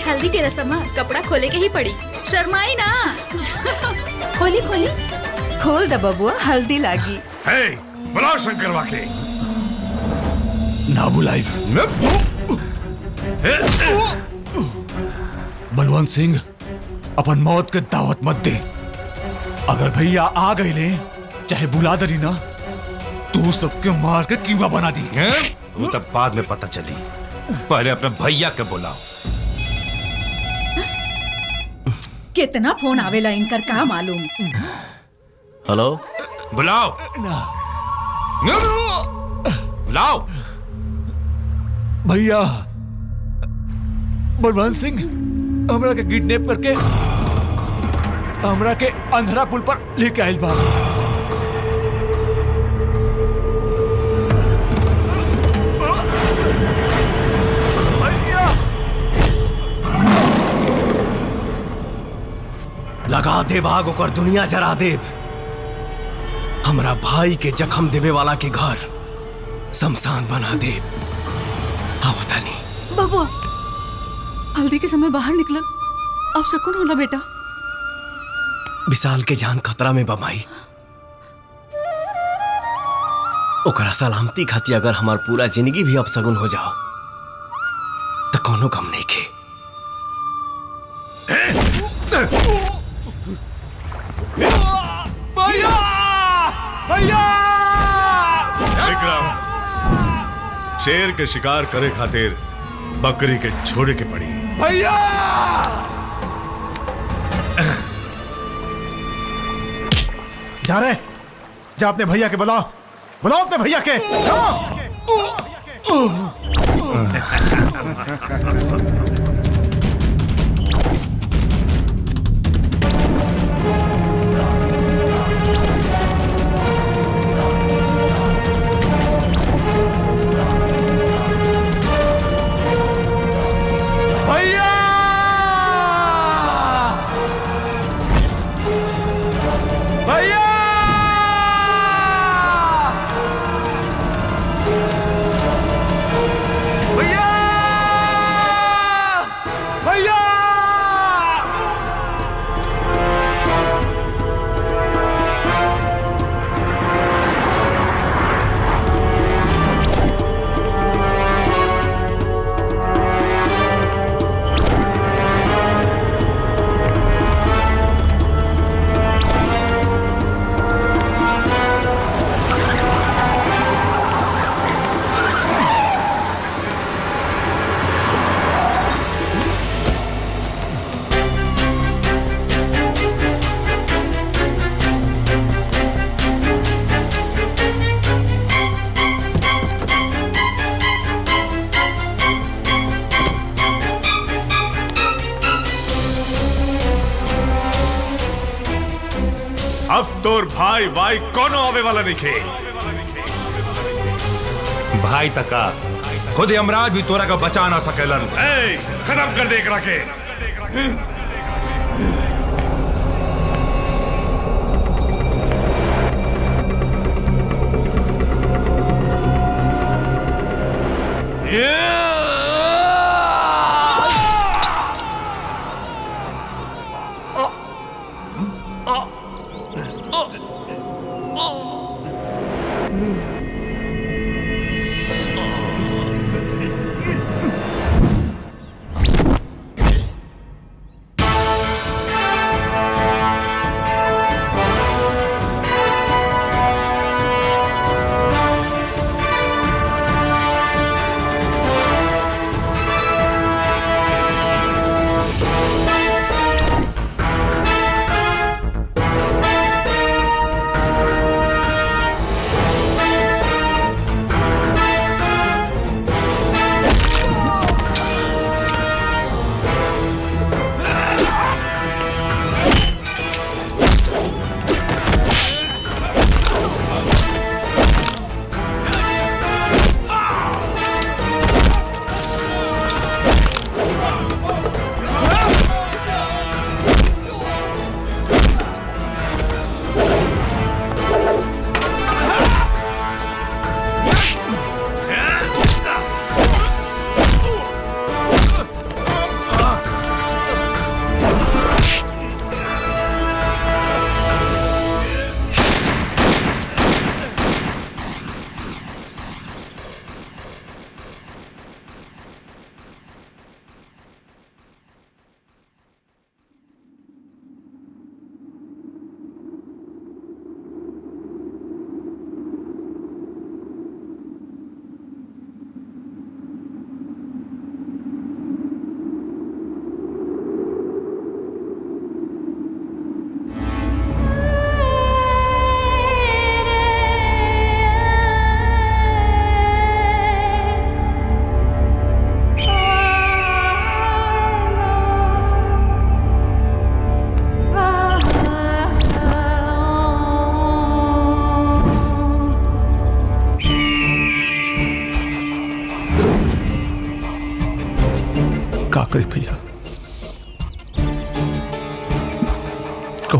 हल्दी के रस्म कपड़ा खोले के ही पड़ी, शर्माई ना। खोली खोली खोल द बबुआ, हल्दी लागी। हे, बुलाओ शंकरवा के। ना बुलाई। बलवंत सिंह, अपन मौत के दावत मत दे। अगर भैया आ गए ले, चाहे बुला दरी ना, तू सबके मार के कीमा बना दी। वो तब बाद में पता चली, पहले अपने भैया के बुलाओ। कितना फोन आवेला इनकर, का मालूम। हेलो, बुलाओ बुलाओ। भैया बलवंत सिंह हमरा के किडनैप करके हमरा के अंधरा पुल पर लेके आइल बा। लगा दे भाग ओकर दुनिया जरा देव। हमरा भाई के जख्म देवे वाला के घर शमशान बना दे। हाँ बता नहीं बबुआ हल्दी के समय बाहर निकलन अब सुकून होला बेटा। विशाल के जान खतरा में बमाई ओकरा सलामती खातिर अगर हमार पूरा जिंदगी भी अपसगुन हो जाओ तो कोनो गम नहीं के। भैया भैया विक्रम शेर के शिकार करे खातिर बकरी के छोड़े के पड़ी। भैया जा रहे जा अपने भैया के बुलाओ बुलाओ अपने भैया के अब तोर भाई भाई कोनो आवे वाला नहीं खे। भाई तका खुद यमराज भी तोरा का बचा ना सकेलन। खत्म कर दे एकरा के।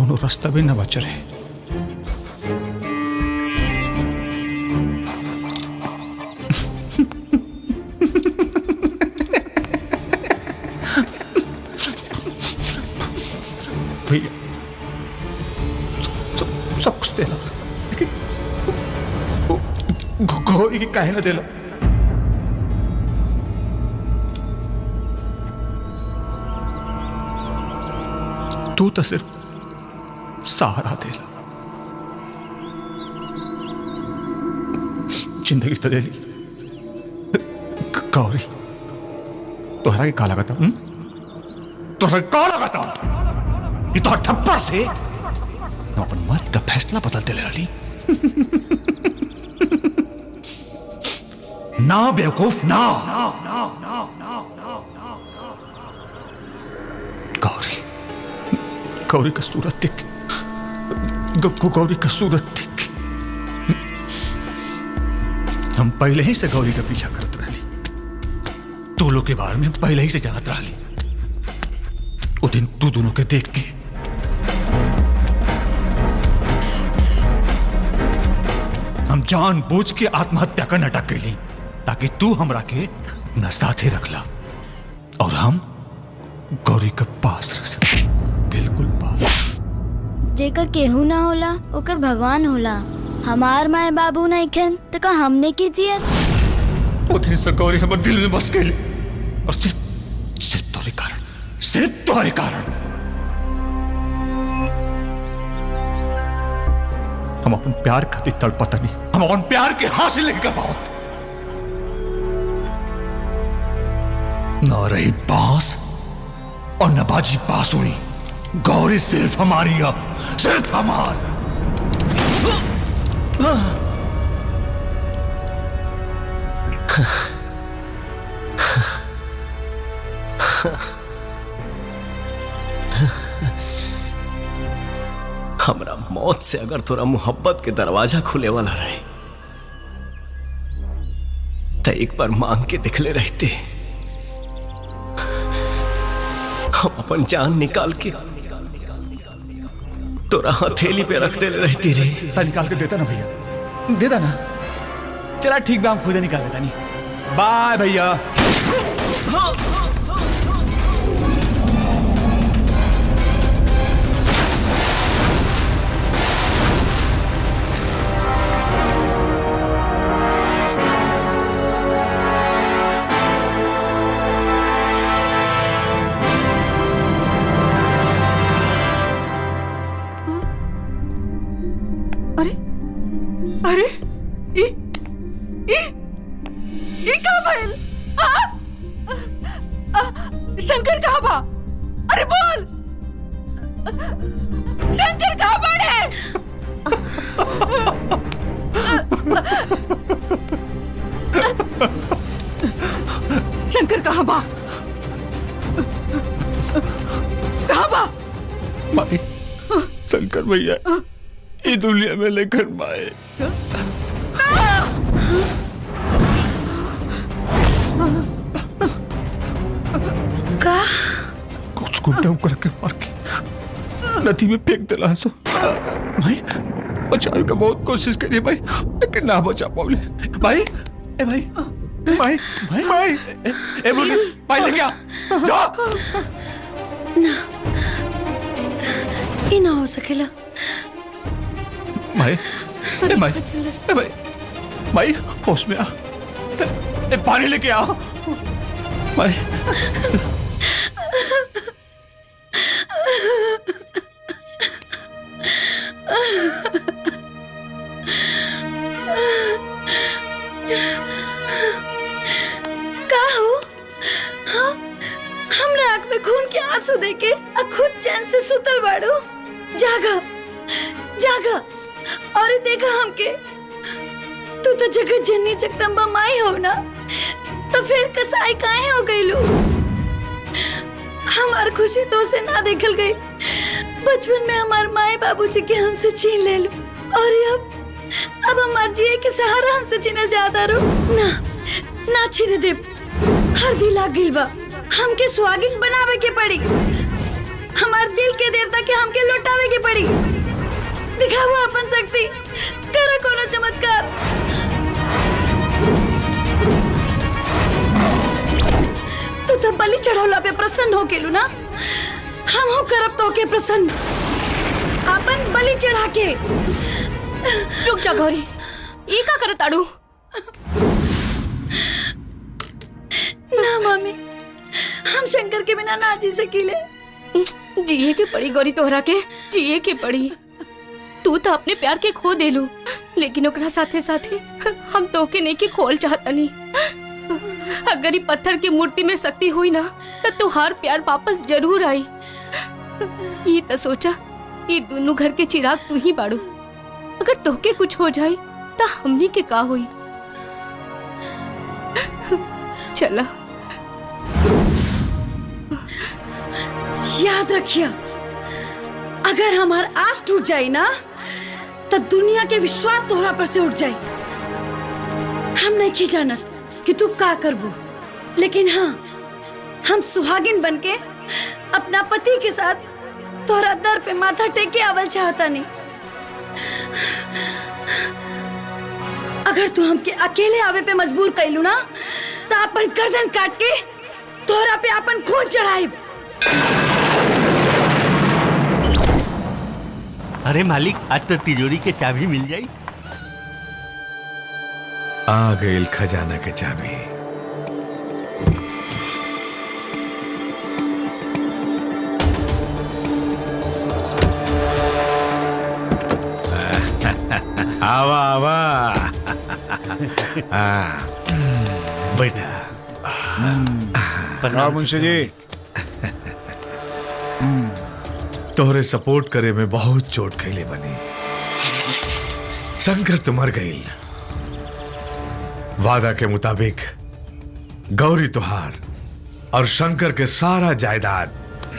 कौनो रास्ता भी न बच रहे। भैया सब कुछ देला, लेकिन गौरी की काहे न देला? तू तो सिर्फ सहारा देला, जिंदगी तो दे ली। गौरी तोहरा के का लगता? तोहरा का लगता? ये तो ठप्पर से न अपन मारे का फैसला बदलते ले रही। ना बेवकूफ ना। गौरी गौरी का सूरत देख, गौरी का सूरत देख, हम पहले ही से गौरी का पीछा करते रही। तू लोग के बारे में पहले ही से जानत रही। वो दिन तू दोनों के देख के हम जानबूझ के आत्महत्या का नाटक कैली, ताकि तू हमरा के अपना साथे रखला और हम गौरी के पास रह सके। बिल्कुल पास। जेकर केहू ना होला ओकर भगवान होला। हमार माए बाबू नहीं खन तो का हमने की जियत। उतनी से गौरी हमारे दिल में बस गई, और सिर्फ तोरे कारण, सिर्फ तोरे कारण हम अपन प्यार खातिर तड़पता नहीं, हम अपन प्यार के हासिल नहीं कर पाओ। न रही बांस और न बाजी बांसुरी, गौरी सिर्फ हमारी है, सिर्फ हमार। हमरा मौत से अगर तोरा मोहब्बत के दरवाजा खुले वाला रहे तो एक बार मांग के दिखले रहते। हम अपन जान निकाल के तोरा हथेली पे रख दे रहती रे। निकाल के देता ना भैया, देता ना। चला ठीक बा, हम खुद निकाल देता। नहीं बाय भैया। अरे ई का भइल? शंकर कहाँ बा? अरे बोल, शंकर कहाँ बाड़े? शंकर कहाँ बा? कहाँ बा? माई, शंकर भैया ये दुनिया में लेकर माए। का कुछ गुंडा करके मार के नदी में फेंक दिला। सो भाई बचाने का बहुत कोशिश करी भाई, लेकिन ना बचा पाऊले। भाई ए भाई भाई भाई भाई ए बोल भाई लेके आ जा ना, ये ना हो सकेला। भाई ए भाई ए भाई भाई होश में आ, ए पानी लेके आ भाई। का हो? हाँ? हमरा आँख में खून के आंसू देके खुद चैन से सुतल बाड़ो। जागा जागा और देखा हमके। तू तो जगत जननी जगदम्बा माई हो ना, तो फिर कसाई काहे हो गई लू? हमार खुशी तो से ना देखल गई। बचपन में हमार माई बाबूजी के हमसे छीन ले लू, और अब हमार जिए के सहारा हमसे छीनल जाता रो। ना ना छीने दे, हर दिल लाग गइल बा। हमके स्वागिन बनावे के पड़ी। हमार दिल के देवता के हमके लौटावे के पड़ी। दिखावा अपन शक्ति, करो कोनो चमत्कार। तू तो बलि चढ़ौला पे प्रसन्न हो केलू ना, हम हो करब तो के प्रसन्न अपन बलि चढ़ा के। रुक जा गौरी, ये का करत आड़ू? ना मम्मी, हम शंकर के बिना ना जी सकीले। जिए के पड़ी गौरी, तोहरा के जिए के पड़ी। तू तो अपने प्यार के खो देलू, लेकिन ओकरा साथे साथे हम तोके नहीं की खोल चाहता नहीं। अगर ये पत्थर की मूर्ति में शक्ति हुई ना, तो तुहार प्यार वापस जरूर आई। ये तो सोचा, ये दोनों घर के चिराग तू ही बाड़ू। अगर तोके कुछ हो जाए तो हमनी के का हुई? चला। याद रखिए, अगर हमार आस टूट जाए ना, तो दुनिया के विश्वास तोहरा पर से उठ जाए। हम नहीं की जानत कि तू का करबू, लेकिन हाँ, हम सुहागिन बनके अपना पति के साथ तोहरा दर पे माथा टेके आवल चाहता नहीं। अगर तू हमके अकेले आवे पे मजबूर कैलू ना, तो अपन गर्दन काट के तोहरा पे अपन खून चढ़ाई। अरे मालिक, आज तो तिजोरी के चाबी मिल जाई। आ गई खजाना के चाबी। आवा आवा। बैठा। मुंशी जी, तोहरे सपोर्ट करे में बहुत चोट खैले बनी। शंकर तो मर गई। वादा के मुताबिक गौरी तुहार और शंकर के सारा जायदाद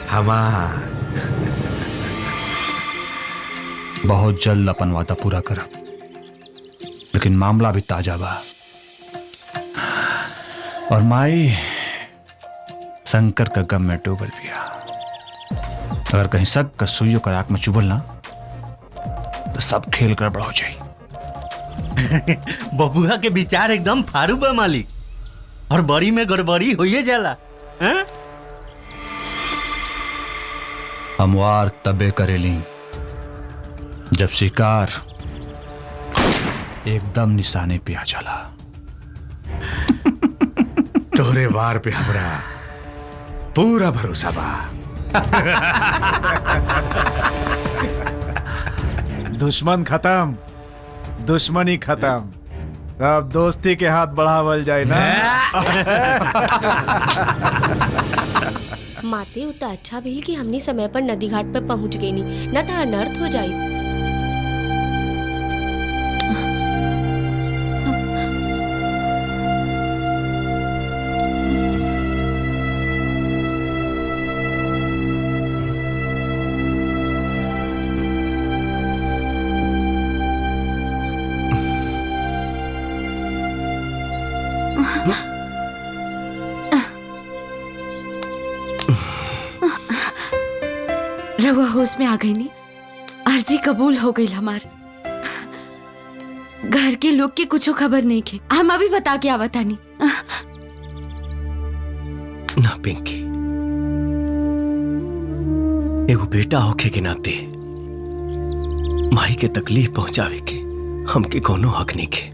हमार। बहुत जल्द अपन वादा पूरा करब, लेकिन मामला भी ताजा बा। और माई शंकर का गम में डूबल बिया। अगर कहीं शक का सुइयों का आंख में चुभल ना, तो सब खेल गड़बड़ हो जाए। बबुआ के विचार एकदम फारू बा मालिक, और बड़ी में गड़बड़ी होइए जाला। हमवार तबे करेली जब शिकार एकदम निशाने पे आ जाला। तोहरे वार पे हमरा पूरा भरोसा बा। दुश्मन खत्म, दुश्मनी खत्म, अब दोस्ती के हाथ बढ़ावल जाए ना। माते उतना अच्छा भइल कि हमनी समय पर नदी घाट पर पहुंच गई नहीं, न तो अनर्थ हो जाए। रहुआ होश में आ गई नी, अर्जी कबूल हो गई हमार। घर के लोग की कुछ खबर नहीं खे, हम अभी बता के आवत तानी। ना पिंकी, एगो बेटा होखे के नाते माई के तकलीफ पहुंचावे के हमके कोनो हक नहीं के,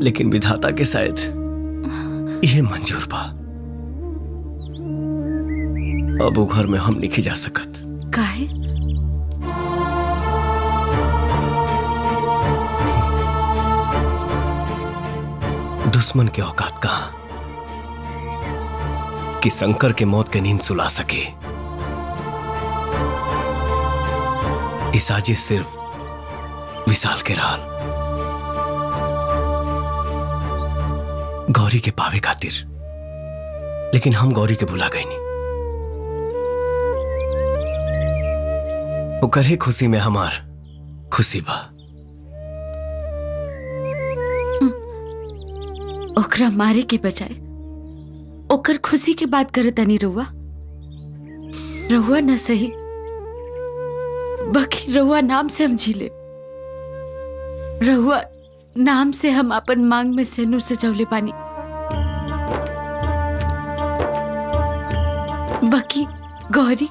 लेकिन विधाता के शायद यह मंजूर बा। अब वो घर में हम नहीं जा सकत। काहे? दुश्मन के औकात कहां कि शंकर के मौत के नींद सुला सके। इस साजिश सिर्फ विशाल के राल गौरी के पावे खातिर, लेकिन हम गौरी के भुला गए नहीं। ओकर ही खुशी में हमार खुशी बा। ओकरा मारे के बजाय ओकर खुशी के बात करे तनी रुआ। रहुआ न सही, बाकी रहुआ नाम से हम झीले, रहुआ नाम से हम अपन मांग में सेनूर से जवले पानी। बाकी गौरी,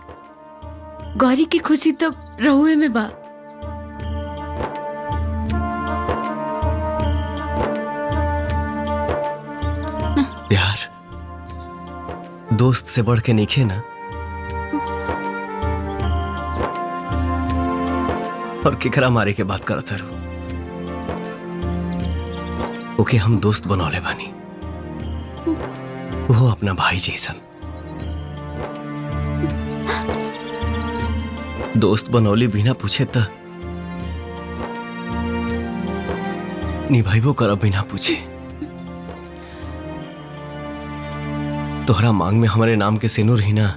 गौरी की खुशी तो रहुए में बा। प्यार दोस्त से बढ़ के नहीं ना, और केकरा मारे के बात करत हरो। ओके हम दोस्त बनौले बानी, वो अपना भाई जैसन दोस्त बनौली बिना पूछे त निभाइबो करब बिना पूछे। तोहरा मांग में हमारे नाम के सेनूर ही ना,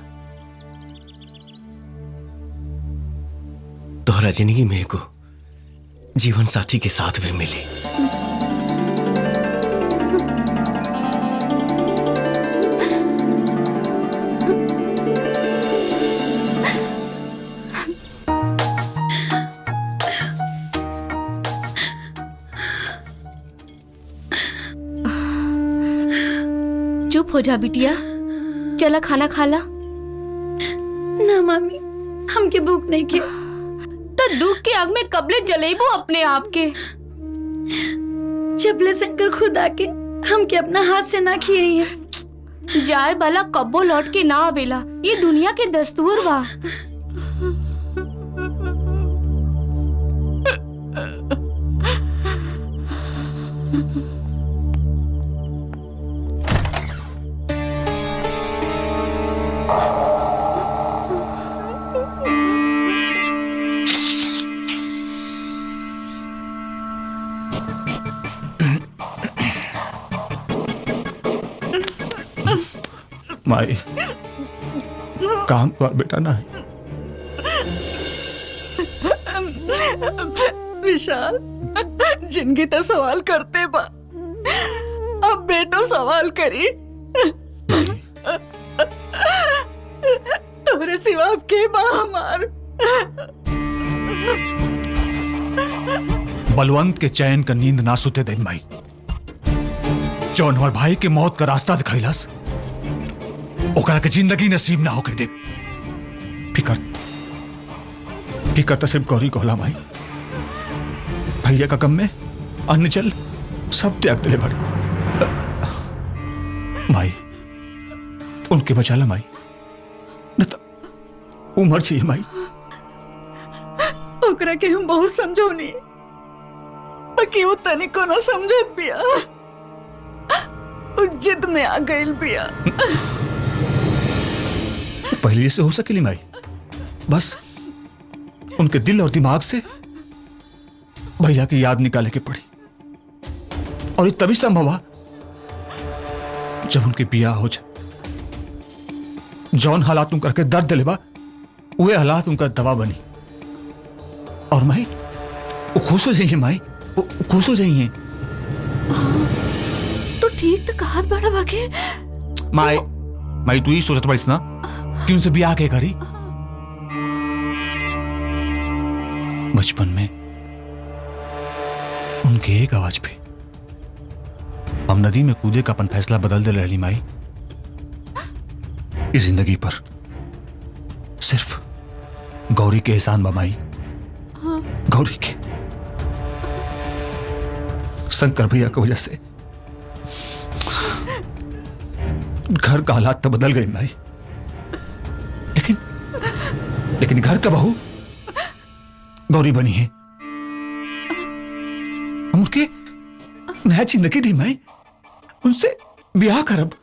तोहरा जिंदगी में एगो जीवन साथी के साथ भी मिली। चुप हो जा बिटिया, चला खाना खा ला। ना मामी, हमके भूख नहीं के। तो दुख के आग में कबले जलेबो अपने आप के। जबले शंकर खुद आके हमके अपना हाथ से ना खिए हैं। जाए बाला कब्बो लौट के ना आवेला, ये दुनिया के दस्तूर बा। माई काम पर बेटा ना है। विशाल, जिंदगी तो सवाल करते बा, अब बेटो सवाल करी। तोरे सिवा अब के बा हमार। बलवंत के चैन का नींद ना सुते दे माई। जौन हमार भाई के मौत का रास्ता दिखाइलास, ओकरा के जिंदगी नसीब ना होके दे। फिकर तो सिर्फ गौरी को होला माई। भैया का गम में अन्न जल सब त्याग दिले बड़े। माई उनके बचा ला माई, न तो उमर चाहिए माई। ओकरा के हम बहुत समझौनी, बाकी वो तनिको ना समझत बिया। वो जिद में आ गइल बिया। पहले से हो सकेली माई, बस उनके दिल और दिमाग से भैया की याद निकाले के पड़ी। और ये तभी संभव हुआ जब उनके बियाह हो जाए। जौन हालात उनका के दर्द दिलेबा, वे हालात उनका दवा बनी। और माई वो खुश हो जाइए माई, वो खुश हो जाइए। तो ठीक तो कहा बड़ा बाके। माई तू ही सोचत पड़ीस ना कि उनसे ब्याह के करी। बचपन में उनके एक आवाज पे हम नदी में कूदे का अपन फैसला बदल दे रही माई। इस जिंदगी पर सिर्फ गौरी के एहसान बा माई। गौरी के शंकर भैया की वजह से घर का हालात तो बदल गए माई, लेकिन घर का बहू गौरी बनी है। हम उसके नया जिंदगी दी माई, उनसे ब्याह करब।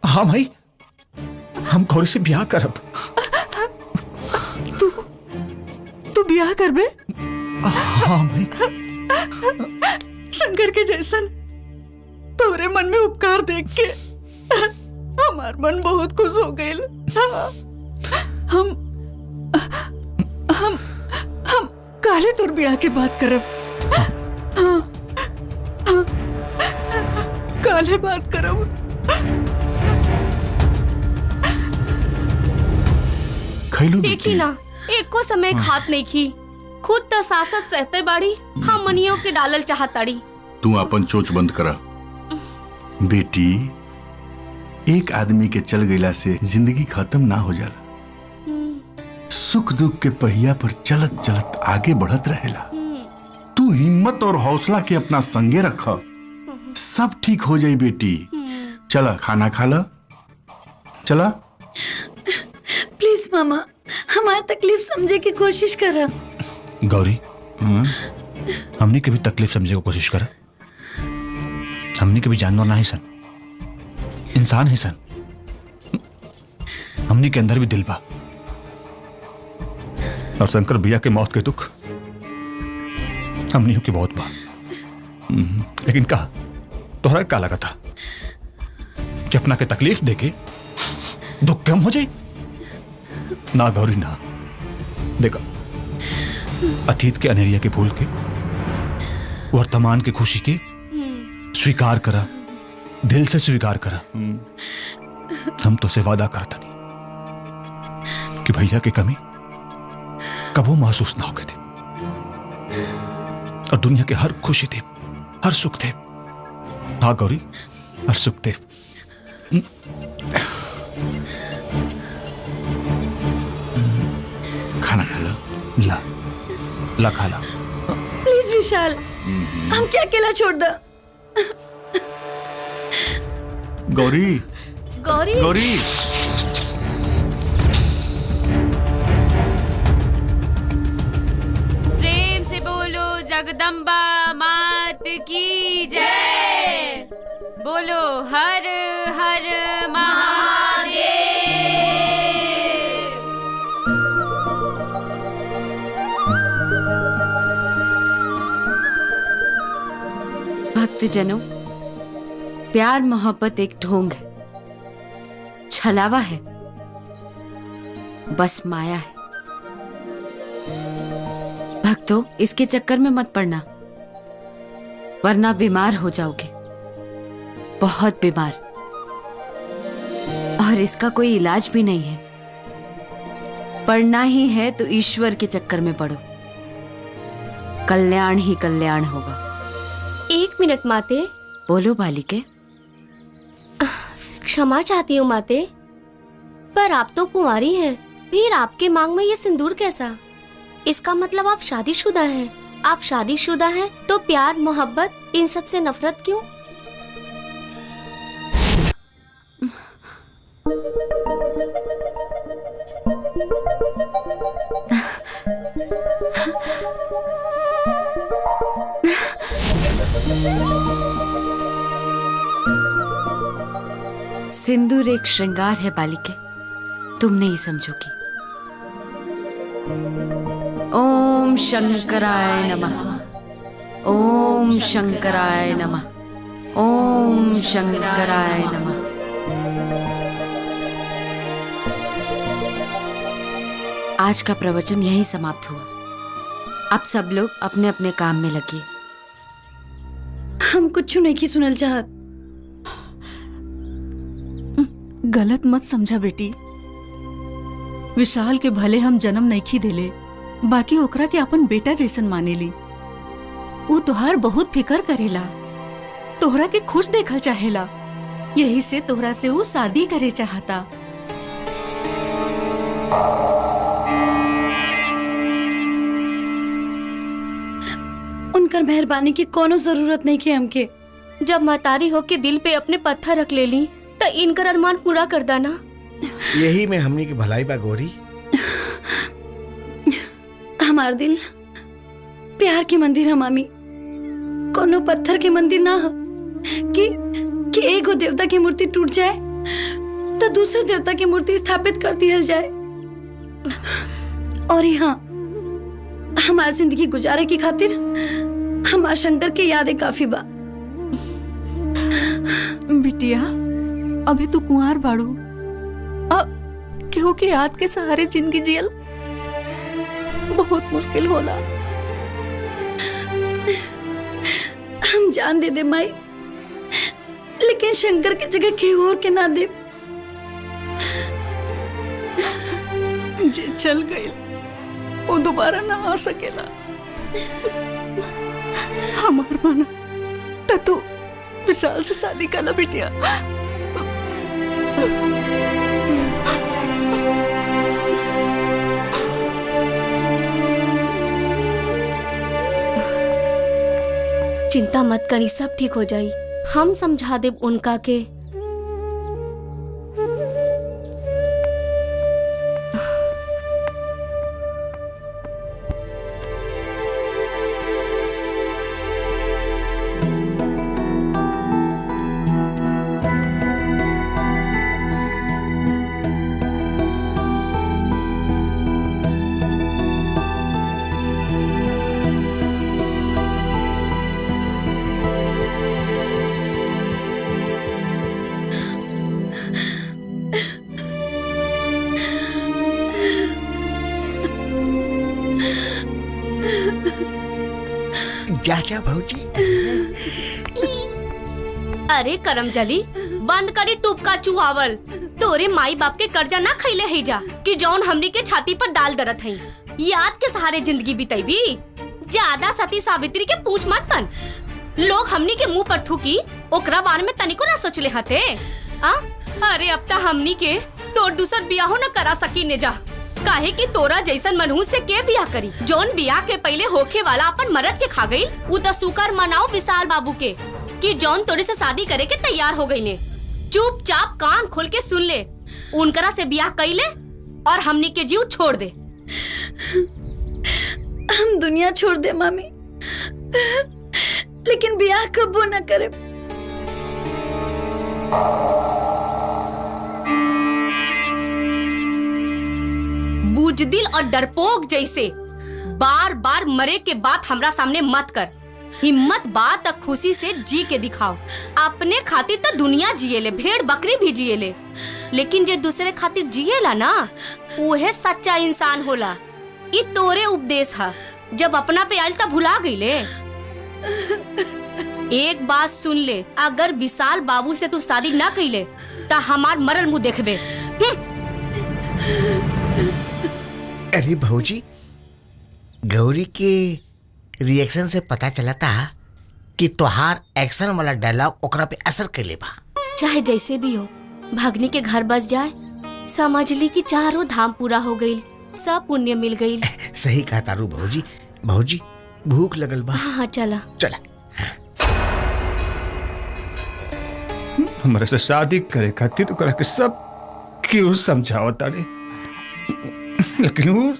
हाँ माई, हम गौरी से ब्याह करब। तू ब्याह करबे? हाँ माई। शंकर के जैसन तोरे मन में उपकार देख के हमार मन बहुत खुश हो गए। हम काले तोर ब्याह के बात करब। हाँ, काले बात करब। खैलू देखी ना एको समय खात नहीं की, खुद तो सासत सहते बाड़ी, हम मनियों के डालल चाहताड़ी। तू अपन चोच बंद करा बेटी। एक आदमी के चल गईला से जिंदगी खत्म ना हो जाला। सुख दुख के पहिया पर चलत चलत आगे बढ़त रहेला। तू हिम्मत और हौसला के अपना संगे रख, सब ठीक हो जाई बेटी। चला खाना खा ला, चला। प्लीज मामा, हमारी तकलीफ समझे की कोशिश करा। गौरी, हमने कभी तकलीफ समझने की कोशिश करा? हमने कभी जानवर ना ही सन, इंसान ही सन। हमने के अंदर भी दिल बा, और शंकर भैया के मौत के दुख हमने की बहुत बा। लेकिन कहा तोहरा का लगा था कि अपना के तकलीफ देके दुख कम हो जाए? ना गौरी ना, देखा अतीत के अनेरिया के भूल के वर्तमान की खुशी के स्वीकार करा, दिल से स्वीकार करा। हम तो से वादा करता नहीं कि भैया की कमी कबो महसूस ना होके थे, और दुनिया के हर खुशी थे, हर सुख थे। हाँ गौरी, हर सुख थे। खाना खा ला। ला ला खा ला। प्लीज विशाल, हम क्या अकेला छोड़ दो। गौरी, गौरी, गौरी। प्रेम से बोलो जगदम्बा मात की जय। बोलो हर हर महादेव। भक्तजनों, प्यार मोहब्बत एक ढोंग है, छलावा है, बस माया है। भक्तों, इसके चक्कर में मत पड़ना, वरना बीमार हो जाओगे, बहुत बीमार। और इसका कोई इलाज भी नहीं है। पढ़ना ही है तो ईश्वर के चक्कर में पढ़ो, कल्याण ही कल्याण होगा। एक मिनट माते। बोलो बालिके। क्षमा चाहती हूँ माते, पर आप तो कुंवारी हैं, फिर आपके मांग में ये सिंदूर कैसा? इसका मतलब आप शादीशुदा हैं। आप शादीशुदा हैं तो प्यार मोहब्बत इन सब से नफरत क्यों? सिंदूर एक श्रृंगार है बालिके, तुम नहीं समझोगी। ओम शंकराय नमः, ओम शंकराय नमः, ओम शंकराय नमः। आज का प्रवचन यहीं समाप्त हुआ। अब सब लोग अपने अपने काम में लगे। हम कुछ नहीं की सुनल चाहत। गलत मत समझा बेटी। विशाल के भले हम जन्म नहीं दिले, बाकी ओकरा के अपन बेटा जैसन मानेली। वो तोहार बहुत फिकर करेला, तोहरा के खुश देखल चाहेला, यही से तोहरा से वो शादी करे चाहता। उनकर मेहरबानी की कोनो जरूरत नहीं के हमके। जब मतारी हो के दिल पे अपने पत्थर रख ले ली तो इनकर अरमान पूरा कर दाना। यही में हमनी की भलाई बा गौरी। हमार दिल प्यार के मंदिर है मामी, कोनो पत्थर के मंदिर ना हो कि एगो देवता की मूर्ति टूट जाए तो दूसरे देवता की मूर्ति स्थापित कर दिया जाए। और यहाँ हमारी जिंदगी गुजारे की खातिर हमार शंकर के यादें काफी बा। बिटिया, अभी तू कुंवार बाड़ू, अब केहू के याद के सहारे जिंदगी जियल बहुत मुश्किल होला। हम जान दे दे माई, लेकिन शंकर की जगह केहू और के ना दे। जे चल गई वो दोबारा ना आ सकेला। हमार माना त तू विशाल से शादी कला बिटिया। चिंता मत करी, सब ठीक हो जाई। हम समझा देब उनका के। चाचा भौजी। अरे करमजली, बंद करी टुपका चुहावल। तोरे माई बाप के कर्जा ना खैले है जा कि जौन हमनी के छाती पर डाल दरत है। याद के सहारे जिंदगी बिताईबी। ज्यादा सती सावित्री के पूछ मत बन। लोग हमनी के मुंह पर थूकी, ओकरा बारे में तनिको ना सोचले हते। अरे अब ता हमनी के तोर दूसर बियाहो न करा सकी ने जा। काहे कि तोरा जैसन मनहूस से के बियाह करी। जौन बियाह के पहले होखे वाला अपन मरद के खा गई। उ त सुकर मनाओ विशाल बाबू के कि जौन तोरे से शादी करे के तैयार हो गई ने। चुपचाप कान खोल के सुन ले। उनकरा से बियाह कई ले और हमनी के जीव छोड़ दे। हम दुनिया छोड़ दे मामी, लेकिन बियाह कबो न करे। बुजदिल और डरपोक जैसे बार बार मरे के बात हमरा सामने मत कर। हिम्मत बात तक खुशी से जी के दिखाओ। अपने खातिर तो दुनिया जिएले, भेड़ बकरी भी जिएले, लेकिन जे दूसरे खातिर जिएला ना, उहे सच्चा इंसान होला। ई तोरे उपदेश है। जब अपना पे आयल तब भुला गईले। एक बात सुन ले, अगर विशाल बाबू से तू शादी ना कईले ता हमार मरल मुंह देखबे। अरे भौजी, गौरी के रिएक्शन से पता चला था कि तोहार एक्शन वाला डायलॉग ओकरा पे असर कैले बा। चाहे जैसे भी हो, भगनी के घर बस जाए, समझ ली कि चारों धाम पूरा हो गई, सब पुण्य मिल गई। सही कहा तारू भौजी। भौजी भूख लगल बा। हाँ चला चला। हमारे से शादी करे खातिर ओकरा के सब क्यों समझावत तारे, लेकिन वो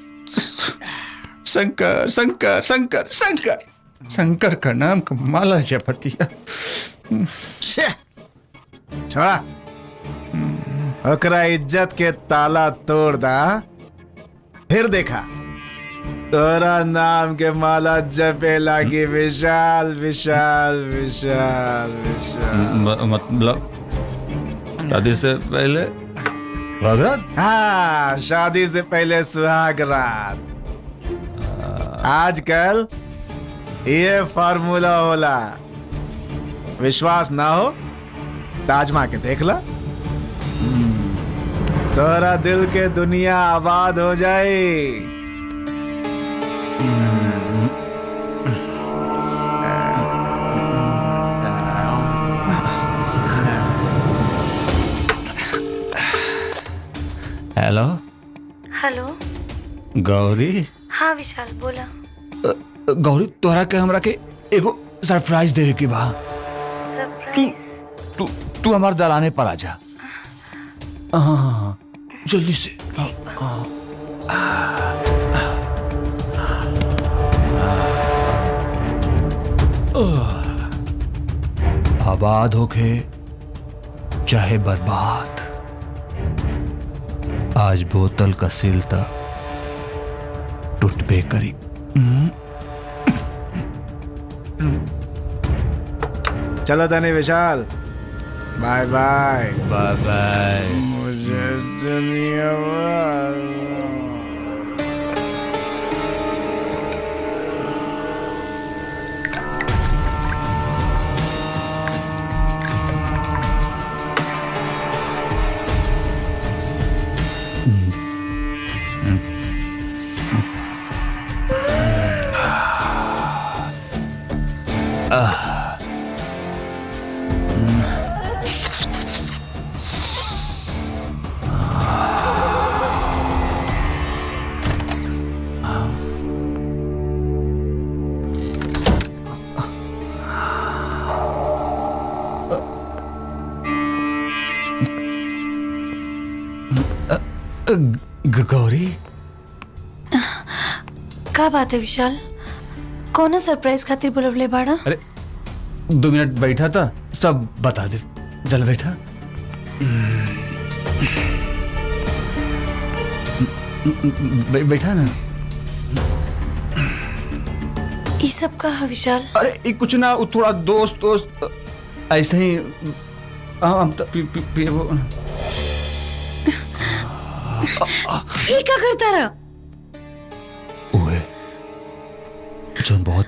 शंकर शंकर शंकर शंकर शंकर का नाम का माला जपतिया। छोड़ा, ओकरा इज्जत के ताला तोड़ दा, फिर देखा तोरा नाम के माला जपे लागी विशाल विशाल विशाल विशाल। मतलब शादी से पहले सुहागरात? हाँ, शादी से पहले सुहागरात। आजकल ये फार्मूला होला। विश्वास ना हो ताजमा के देख ला, तोरा दिल के दुनिया आबाद हो जाए। Hello hello. गौरी। हाँ विशाल बोला। गौरी, तोहरा के हमरा के एगो सरप्राइज देवे की बा। तू हमार दलाने पर आ जा। हाँ, जल्दी से। आबाद होके चाहे बर्बाद, आज बोतल का सिलता टूटबे करी। चलो धनी Vishal, bye bye. Bye bye. मुझे दुनिया गौरी का बात है विशाल? कौन सरप्राइज खातिर बुलवले बाड़ा? अरे 2 मिनट बैठा था, सब बता दे। चल बैठा। बैठा ना। ये सब का है विशाल? अरे ये कुछ ना, वो थोड़ा दोस्त ऐसे ही। हम तो वो ये क्या करता रहा? ओए जो बहुत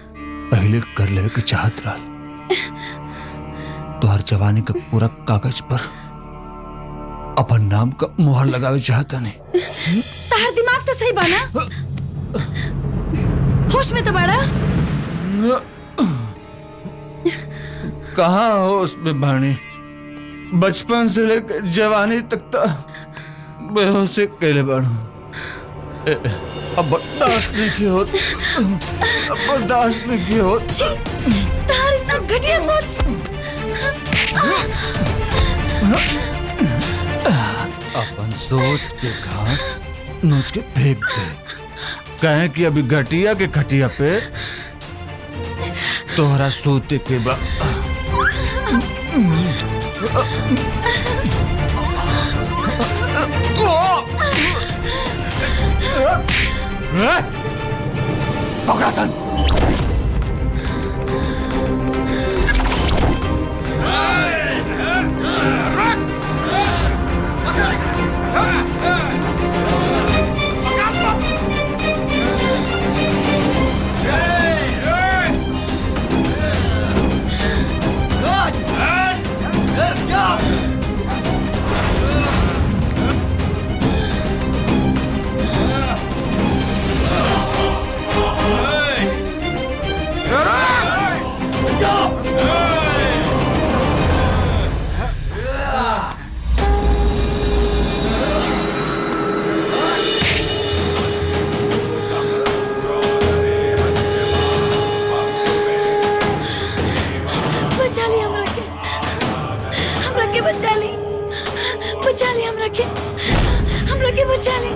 पहले कर लेवे के चाहत रहा, तो हर जवानी का पूरा कागज पर अपन नाम का मुहर लगावे चाहता नहीं। तार दिमाग तो सही बाना? होश में तो बड़ा? कहाँ होश में बानी? बचपन से लेकर जवानी तक बेहोशी कैले बाड़ू। अब बर्दाश्त नहीं की होत, अब बर्दाश्त नहीं की होत। तार इतना घटिया सोच। अपन सोच के घास नोच के फेंक दे। कहें कि अभी घटिया के खटिया पे तोहरा सोते के बाद पकड़ा बचा ली।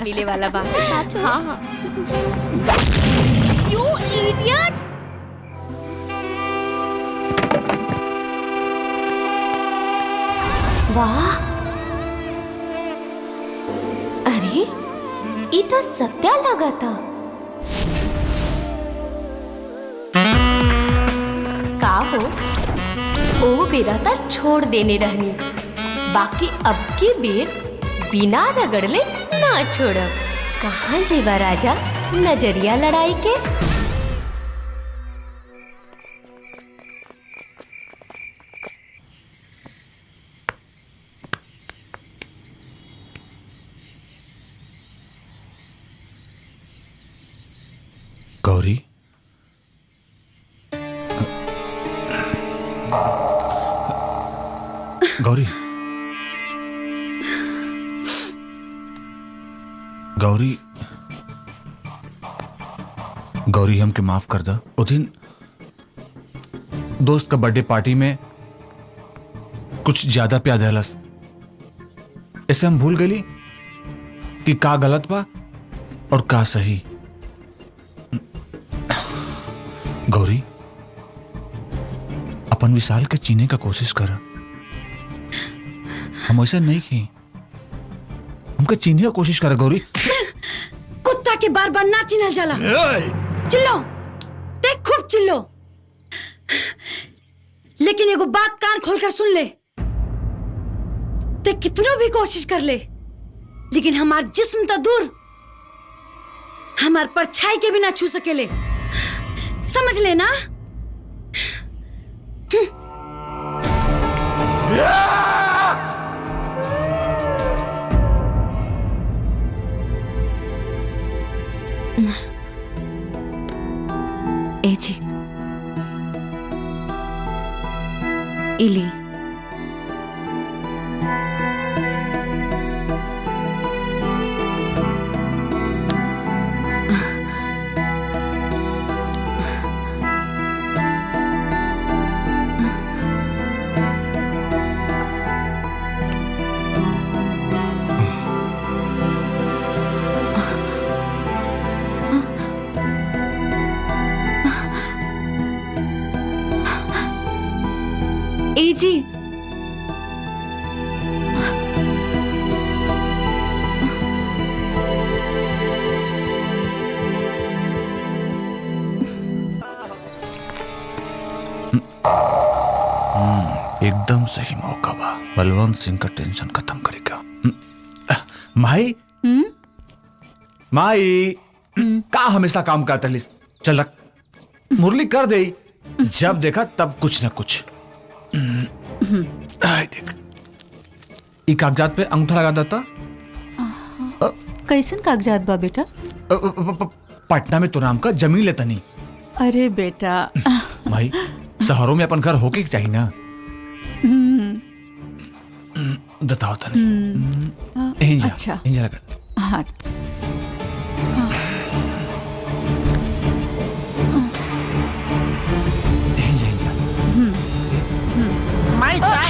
मिले वाला बात है। सच? हाँ हाँ। You idiot! वाह, अरे ये तो सत्या लगा था। का हो ओ बेरा तो छोड़ देने रहनी, बाकी अब की बेर बिना रगड़ले ना छोड़ब। कहाँ जेबा राजा नजरिया लड़ाई के? गौरी, गौरी गौरी गौरी हमके माफ कर दा। उस दिन दोस्त का बर्थडे पार्टी में कुछ ज्यादा प्यार दहलस, इसे हम भूल गई कि का गलत बा और का सही। गौरी अपन विशाल के चीने का कोशिश कर, हम ऐसा नहीं की, हमको चीने का कोशिश कर। गौरी कुत्ता के बार बार ना चिन्हल जाला। चिल्लो देख, खूब चिल्लो, लेकिन एगो बात कान खोलकर सुन ले। ते कितनो भी कोशिश कर ले, लेकिन हमार जिस्म तो दूर, हमार परछाई के भी ना छू सकेले, समझ लेना। ए जी, इली ए जी, एकदम सही मौका बा, बलवंत सिंह का टेंशन खत्म करेगा। माई माई का हमेशा काम करता लिस, चल रख मुरली कर दे, जब देखा तब कुछ न कुछ। देख ई कागजात पे अंगूठा लगा देता। कैसन कागजात बा बेटा? पटना में तो नाम का जमीन लेता नहीं। अरे बेटा भाई शहरों में अपन घर होके चाहिए ना। बताओ तने। अच्छा लगा। हाँ माई चाय।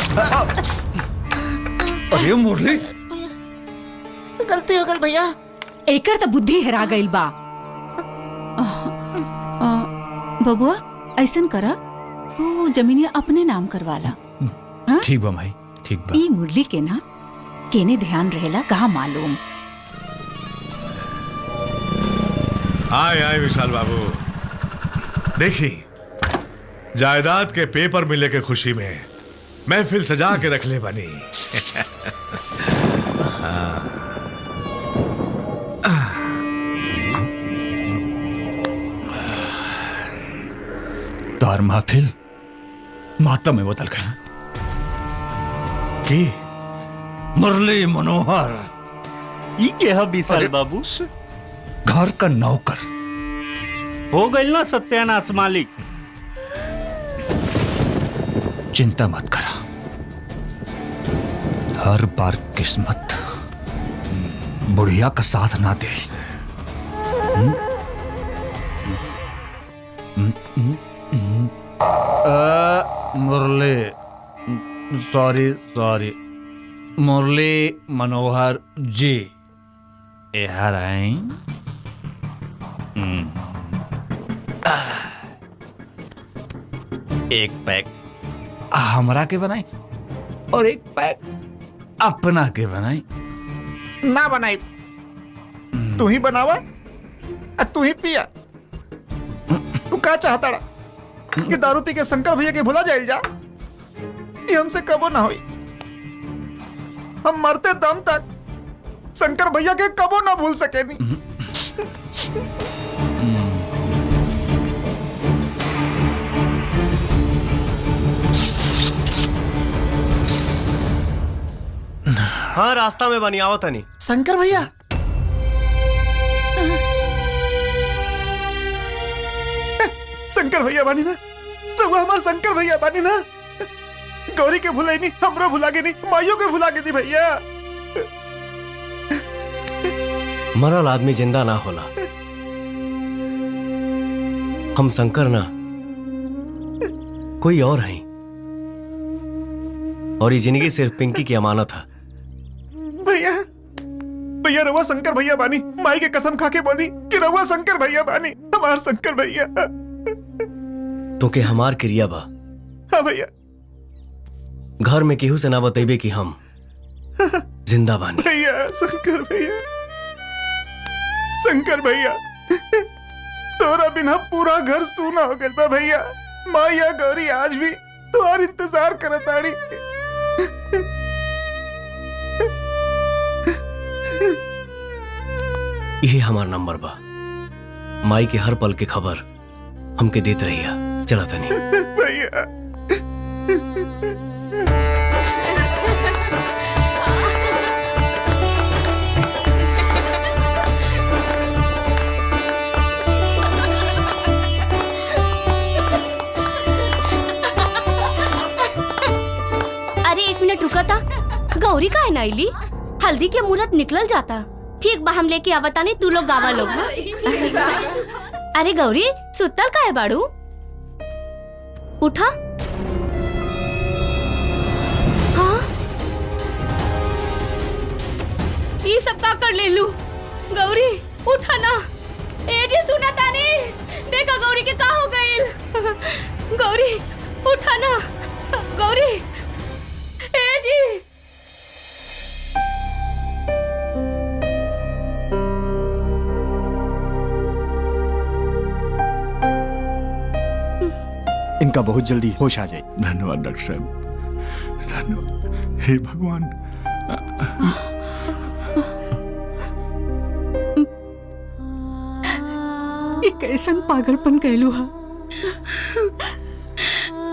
अरे मुरली, गलती हो गई भैया। एकर तो बुद्धि हेरा गई बा। बबुआ ऐसन करा, तू जमीनिया अपने नाम करवाला। ठीक बा भाई, ठीक बा। ई मुरली के ना केने ध्यान रहेला कहा मालूम। आए आए विशाल बाबू, देखी जायदाद के पेपर मिलने के खुशी में महफिल सजा के रख ले बनी। तार महफिल मातम में बदल गया कि मुरली मनोहर ई के है विशाल बाबू? घर का नौकर हो गई ना सत्यानाश मालिक। चिंता मत करा, हर बार किस्मत बुढ़िया का साथ ना दे। मुरली सॉरी मुरली मनोहर जी यहाँ आए। एक पैक हमरा के बनाई और एक पैक अपना के बनाई। ना बनाई, तू ही बनावा तू ही पिया। तू क्या चाहता कि दारू पी के शंकर भैया के भुला जाइल जा? ये हमसे कबो ना हुई। हम मरते दम तक शंकर भैया के कबो ना भूल सके नहीं। हाँ रास्ता में बनी आओ तनी। शंकर भैया शंकर भैया बानी ना, रघु हमार शंकर भैया बानी ना। गौरी के भुलाई नहीं, हमरा भुला के नहीं, माइयों के भुला के दी भैया। मरल आदमी जिंदा ना होला। हम शंकर ना कोई और हैं, और ये जिंदगी सिर्फ पिंकी की अमानत है। भैया भैया रवा शंकर भैया बानी, माई के कसम खा के बोली कि रवा शंकर भैया बानी, हमार शंकर भैया। तो के हमार क्रिया बा। हाँ भैया। घर में केहू से ना बतेबे कि हम जिंदा बानी। भैया शंकर भैया, शंकर भैया, तोरा बिना पूरा घर सूना हो गया बा भैया। माया गौरी आज भी तुम्हार इंतजार करत आड़ी। यही हमार नंबर बा। माई के हर पल के खबर हमके देत रहिया। चला तनी भैया। अरे 1 मिनट रुका था, गौरी का है नाइली? हल्दी के मुहूर्त निकल जाता। ठीक बा, हम लेके आवता नहीं, तू लोग गावा लोग। अरे गौरी सुतल का है बाड़ू? उठा। हाँ ये सब का कर ले लू? गौरी उठा ना। ए जी सुना तानी, देखा गौरी के का हो गइल। गौरी उठा ना। गौरी ए जी। इनका बहुत जल्दी होश आ जाए। धन्यवाद डॉक्टर साहब, धन्यवाद। हे भगवान। ये कैसन पागलपन कहलू हा?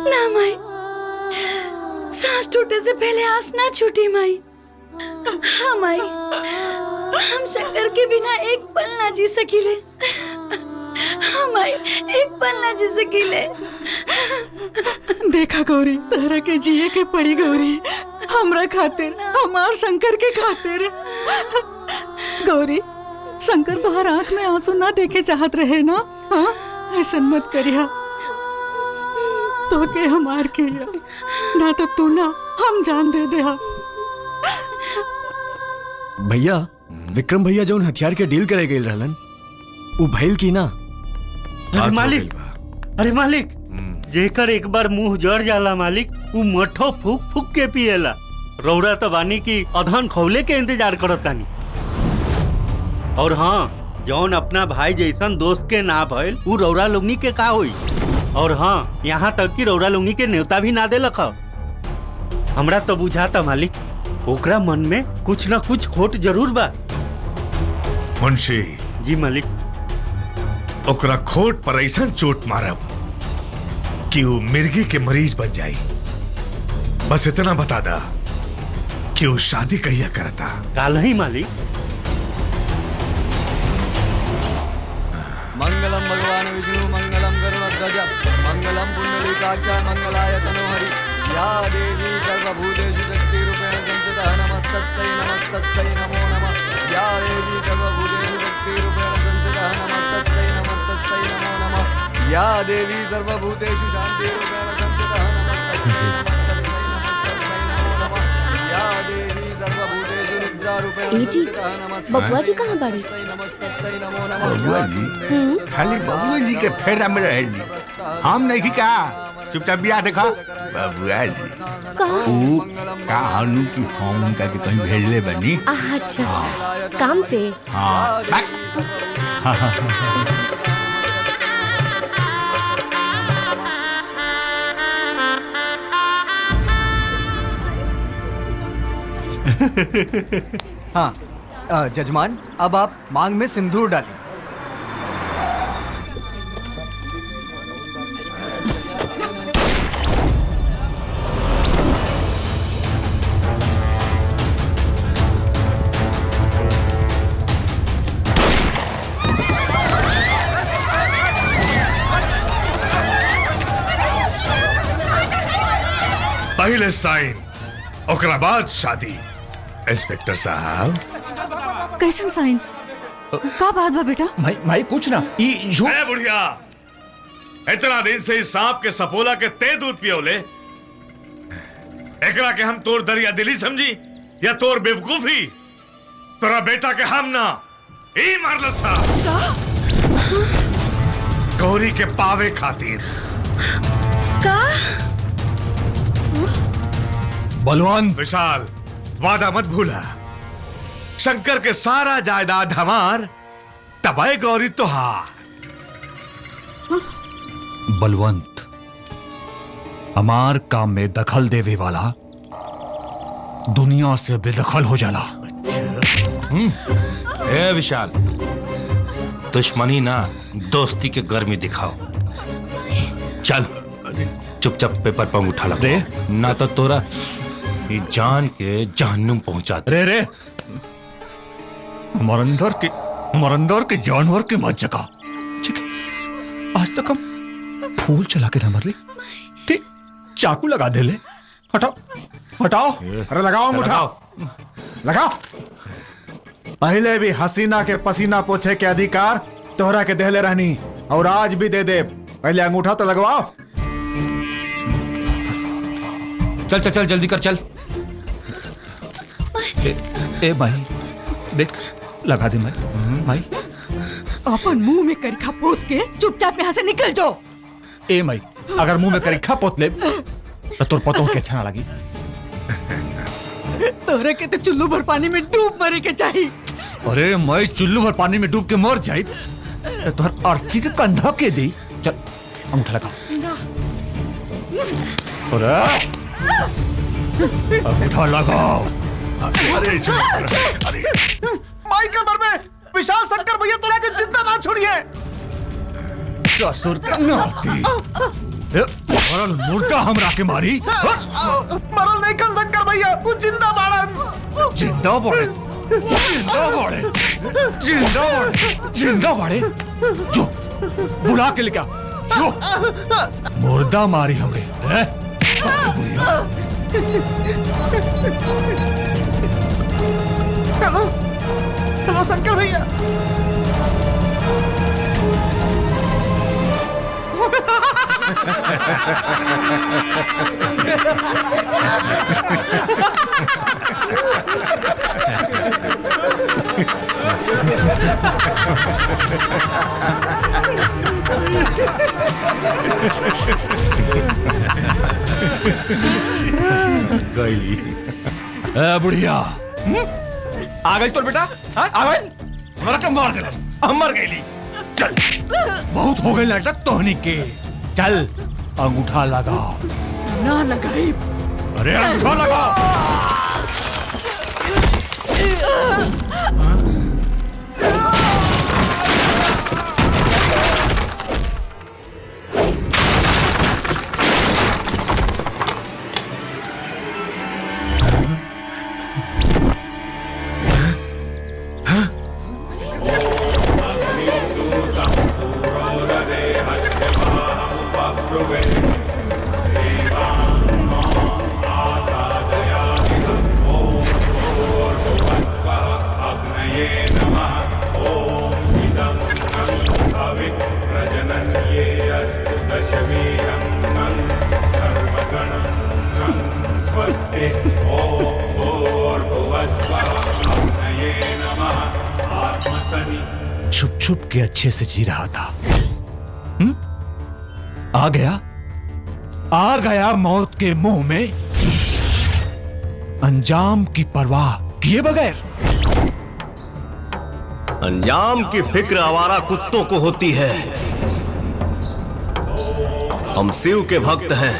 ना माई, सांस टूटे से पहले आस ना छूटी माई। हाँ माई, हम शंकर के बिना एक पल ना जी सकीले। हाँ माई, एक पल ना जी सकीले। देखा गौरी, तहरा के जिए के पड़ी गौरी, हमरा खातिर, हमार शंकर के खातिर। गौरी, शंकर तोहर आंख में आंसू ना देखे चाहत रहे ना? हाँ, ऐसा मत करिया। तो के हमार किया ना, तो तू ना हम जान दे दे। भैया, विक्रम भैया जो हथियार के डील करे गए रहलन, वो भइल की ना? अरे मालिक, अरे मालिक, जेकर एक बार मुंह जड़ जाला मालिक, वो मठो फूक फूक के पिएला। रौरा तो बानी की अधन खौले के इंतजार करत तानी। और हाँ, जौन अपना भाई जैसन दोस्त के ना भइल, वो रौरा लोगनी के का होई। और हाँ, यहाँ तक कि रौरा लोगनी के न्योता भी ना देलक। हमरा तो बुझाता मालिक, ओकरा मन में कुछ ना कुछ खोट जरूर बा। मुंशी जी मालिक। ओकरा खोट पर ऐसा चोट मारब कि वो मिर्गी के मरीज बन जाई। बस इतना बता दा कि वो शादी कहिया करता। काल ही मालिक। मंगलम भगवान विष्णु मंगलम गरुड़ध्वज मंगलम पुंडरीकाक्ष मंगलाय तनोहरि। या देवी सर्वभूतेषु शक्तिरूपेण संस्थितः नमस्तस्यै नमस्तस्यै नमो नमः। या देवी सर्वभूतेषु शक्तिरूपेण संस्थितः नमस्तस्यै नमस्तस्यै नमो नमः। या देवी सर्वभूतेषु शान्तिरूपेण संस्थितः नमस्तस्यै नमस्तस्यै नमस्तस्यै नमो नमः। या देवी सर्वभूतेषु निद्रारूपेण संस्थितः नमस्तस्यै। बबुआ जी कहाँ बाड़ी? बबुआ जी खाली बबुआ जी के फेरा में रहे। हम नहीं कहा, चुपचाप बिया देखा। बबुआ जी कहानू की हम उनका के कहीं भेजले बनी। अच्छा, काम से। हाँ, हाँ जजमान, अब आप मांग में सिंदूर डालें। पहले पहले साइन, ओकरा बाद शादी। इंस्पेक्टर साहब, कैसन साइन? का बात बा बेटा? भाई कुछ ना, ए बुढ़िया, इतना दिन से इस सांप के सपोला के ते दूध पियोले, एकरा के हम तोर दरिया दिली समझी या तोर बेवकूफी? तोरा बेटा के हम ना ई मारल सा गौरी के पावे खातिर। का? बलवान विशाल, वादा मत भूला, शंकर के सारा जायदाद हमार, तबाही गौरी तो हार। बलवंत, हमार काम में दखल देवे वाला दुनिया से बेदखल हो जाला। ए विशाल, दुश्मनी ना दोस्ती के गर्मी दिखाओ। चल चुपचाप पेपर पर उठा लग रे, ना तो तोरा ये जान के जहन्नुम पहुंचा दे। रे हमारे अंदर के जानवर के मत जगा। ठीक है, आज तक हम फूल चला के ना मरली, ठीक चाकू लगा दे ले। हटाओ। अरे लगाओ मुठा, लगाओ। पहले भी हसीना के पसीना पोछे के अधिकार तोहरा के देहले रहनी, और आज भी दे दे। पहले अंगूठा तो लगवाओ। चल जल्दी कर, चल। ए भाई देख, लगा दे भाई। अपन मुंह में करिखा पोत के चुपचाप यहाँ से निकल जाओ। ए माई, अगर मुंह में करिखा पोत ले तो तोर पतो के अच्छा ना लगी। तोरा के तो चुल्लू भर पानी में डूब मरे के चाहिए। अरे मैं चुल्लू भर पानी में डूब के मर जाई तो तोहर अर्थी के कंधा के दी। चल अंगूठा लगा। अरे अंगूठा लगाओ। माई कमर में विशाल शंकर भैया तोरा के जिंदा ना छोड़िए। ससुर का नाती, मरल मुर्दा हमरा के मारी। मरल नहीं कर शंकर भैया, वो जिंदा बाड़न। जिंदा बाड़े। जो बुला के लेके आ, जो मुर्दा मारी हमरे। हेलो शंकर भैया। गई बुढ़िया। आ गई तोर बेटा, आ गई। हमारा कम मार दे, हम मर गई। चल, बहुत हो गई नाटक तोहनी के। चल अंगूठा लगा। ना लगाई। अरे अंगूठा लगा। छुप छुप के अच्छे से जी रहा था। आ गया मौत के मुंह में, अंजाम की परवाह किए बगैर। अंजाम की फिक्र आवारा कुत्तों को होती है। हम शिव के भक्त हैं,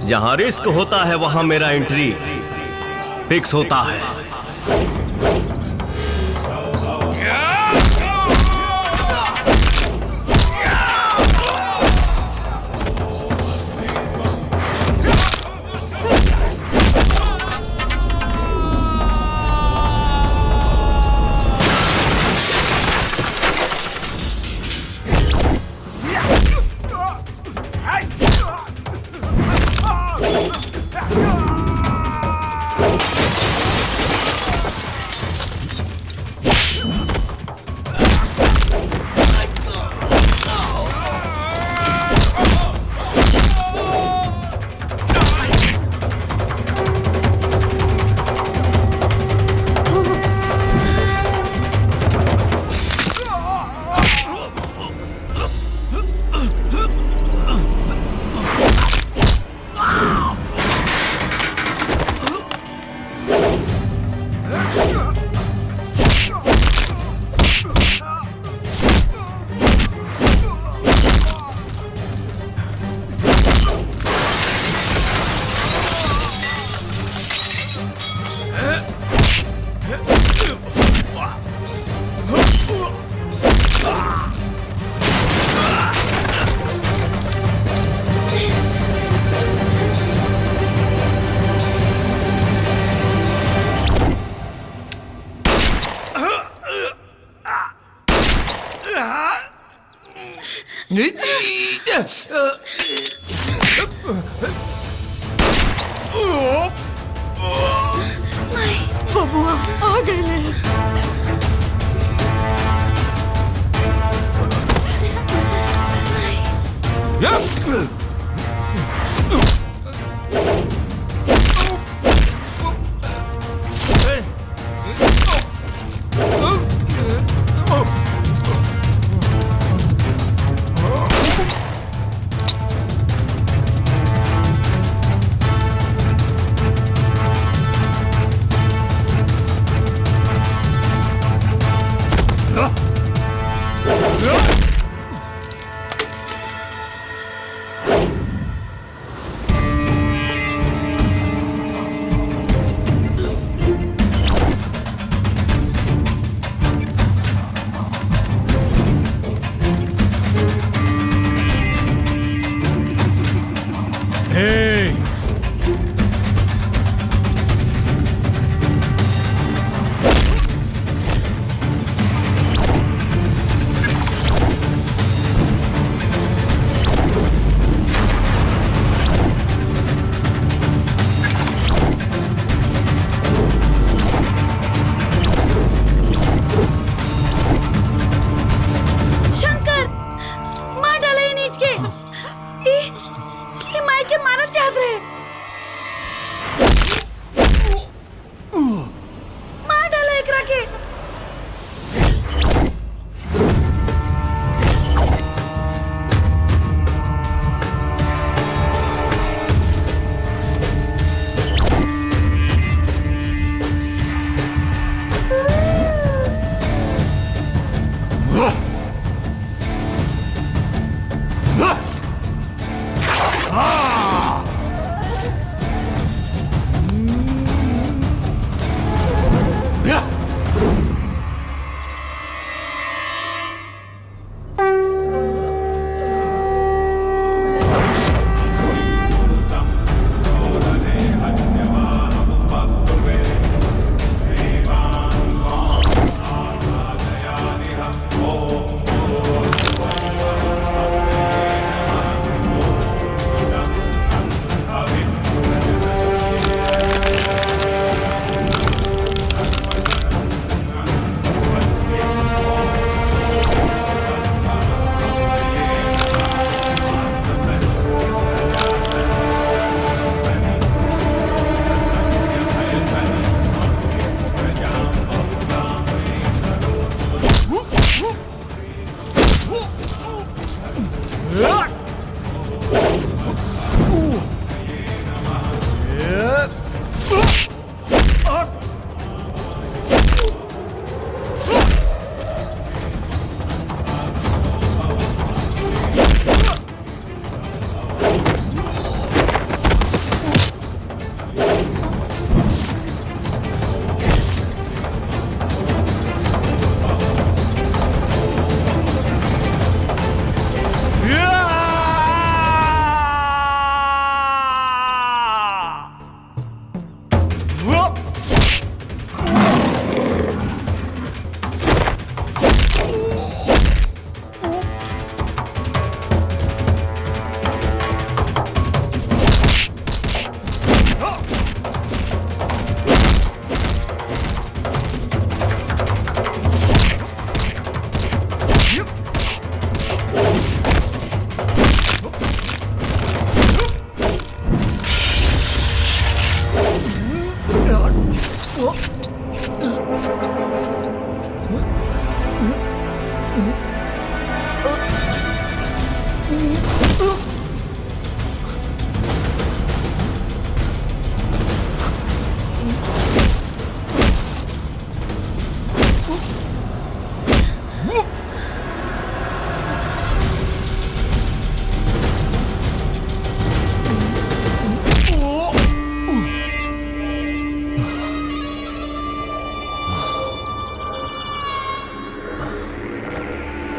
जहां रिस्क होता है वहां मेरा एंट्री फिक्स होता है। बबुआ आ गए।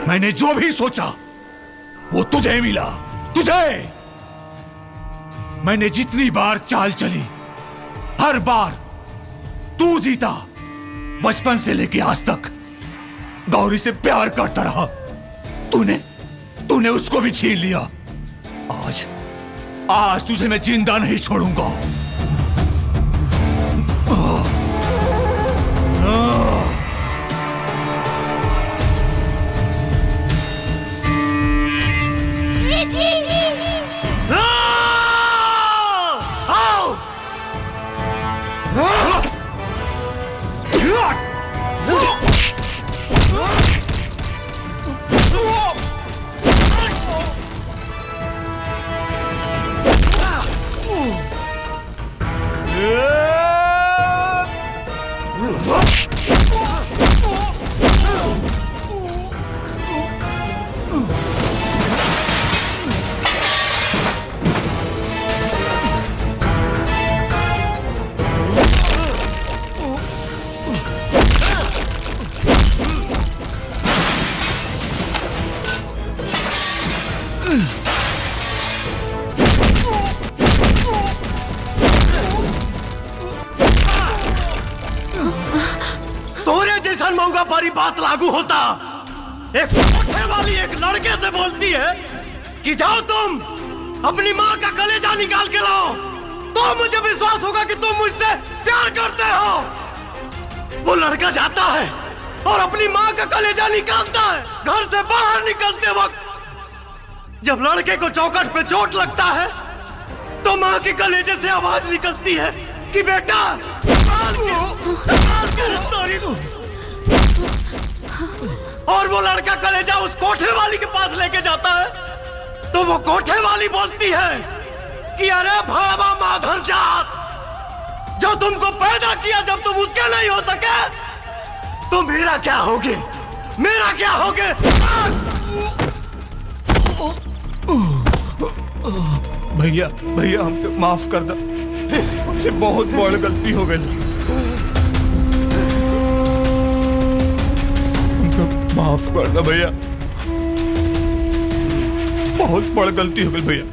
मैंने जो भी सोचा वो तुझे मिला, तुझे। मैंने जितनी बार चाल चली हर बार तू जीता। बचपन से लेके आज तक गौरी से प्यार करता रहा। तूने उसको भी छीन लिया। आज आज तुझे मैं जिंदा नहीं छोड़ूंगा। तोरे जैसा मऊगा पारी बात लागू होता। एक कोठे वाली एक लड़के से बोलती है कि जाओ तुम अपनी माँ का कलेजा निकाल के लाओ, तो मुझे विश्वास होगा कि तुम मुझसे प्यार करते हो। वो लड़का जाता है और अपनी माँ का कलेजा निकालता है। घर से बाहर निकलते वक्त जब लड़के को चौखट पे चोट लगता है तो माँ के कलेजे से आवाज निकलती है कि बेटा संभाल के तोरी को। और वो लड़का कलेजा उस कोठे वाली के पास लेके जाता है तो वो कोठे वाली बोलती है कि अरे भावा माधर जात, जो तुमको पैदा किया जब तुम उसके नहीं हो सके तो मेरा क्या होगे, मेरा क्या होगे। भैया भैया हमको माफ कर दो, हमसे बहुत बड़ी गलती हो गई। हमको माफ कर दो भैया, बहुत बड़ी गलती हो गई भैया,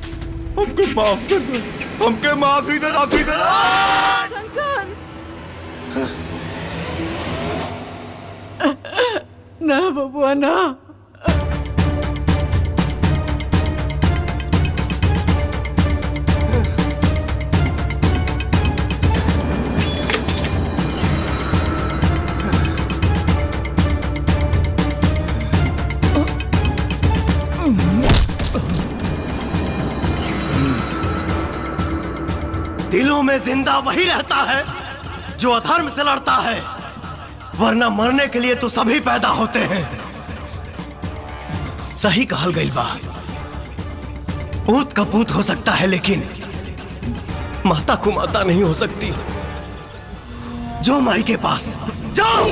हमको माफ कर दो, हमके माफी दे, माफी दे। ना बबुआ ना। दिलों में जिंदा वही रहता है जो अधर्म से लड़ता है, वरना मरने के लिए तो सभी पैदा होते हैं। सही कहल गई बा, पूत का पूत हो सकता है लेकिन माता को माता नहीं हो सकती। जो माई के पास जाओ।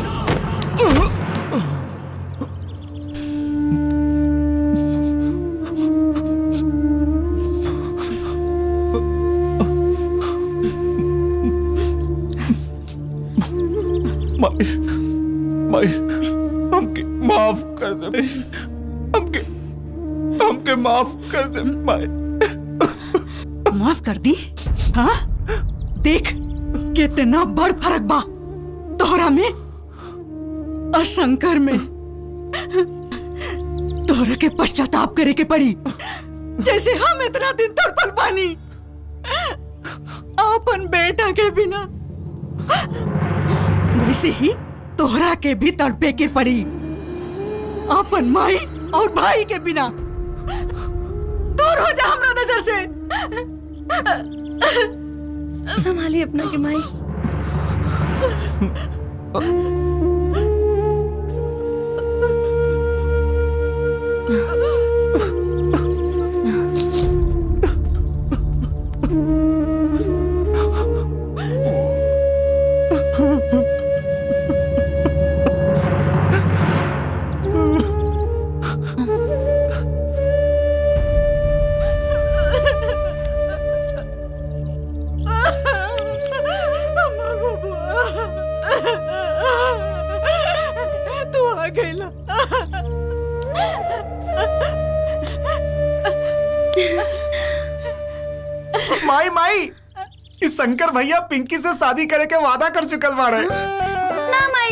माई हमके माफ कर दे, हमके माफ कर दे माई। माफ कर दी? हाँ देख कितना बड़ फर्क बा तोहरा में और शंकर में। तोहरा के पश्चाताप करे के पड़ी जैसे हम इतना दिन तड़पल पानी अपन बेटा के बिना, वैसे ही तोहरा के भी तड़पे के पड़ी अपन माई और भाई के बिना। दूर हो जा हमरा नजर से। संभालिए अपना के माई। माई माई इस शंकर भैया पिंकी से शादी करे के वादा कर चुकल बाड़े। ना माई,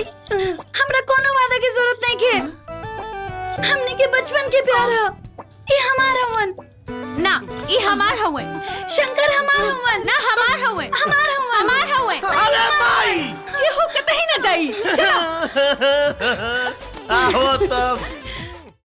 हमरा कोनो वादा की जरूरत नहीं के। हमने के बचपन के प्यार है, ये हमारा हवन। ना ये हमार हवे। शंकर हमार हवन। ना हमार हवे। हमार हवन। हमार हवे। अरे भाई ये हो कतई ना जाई। चलो आओ तब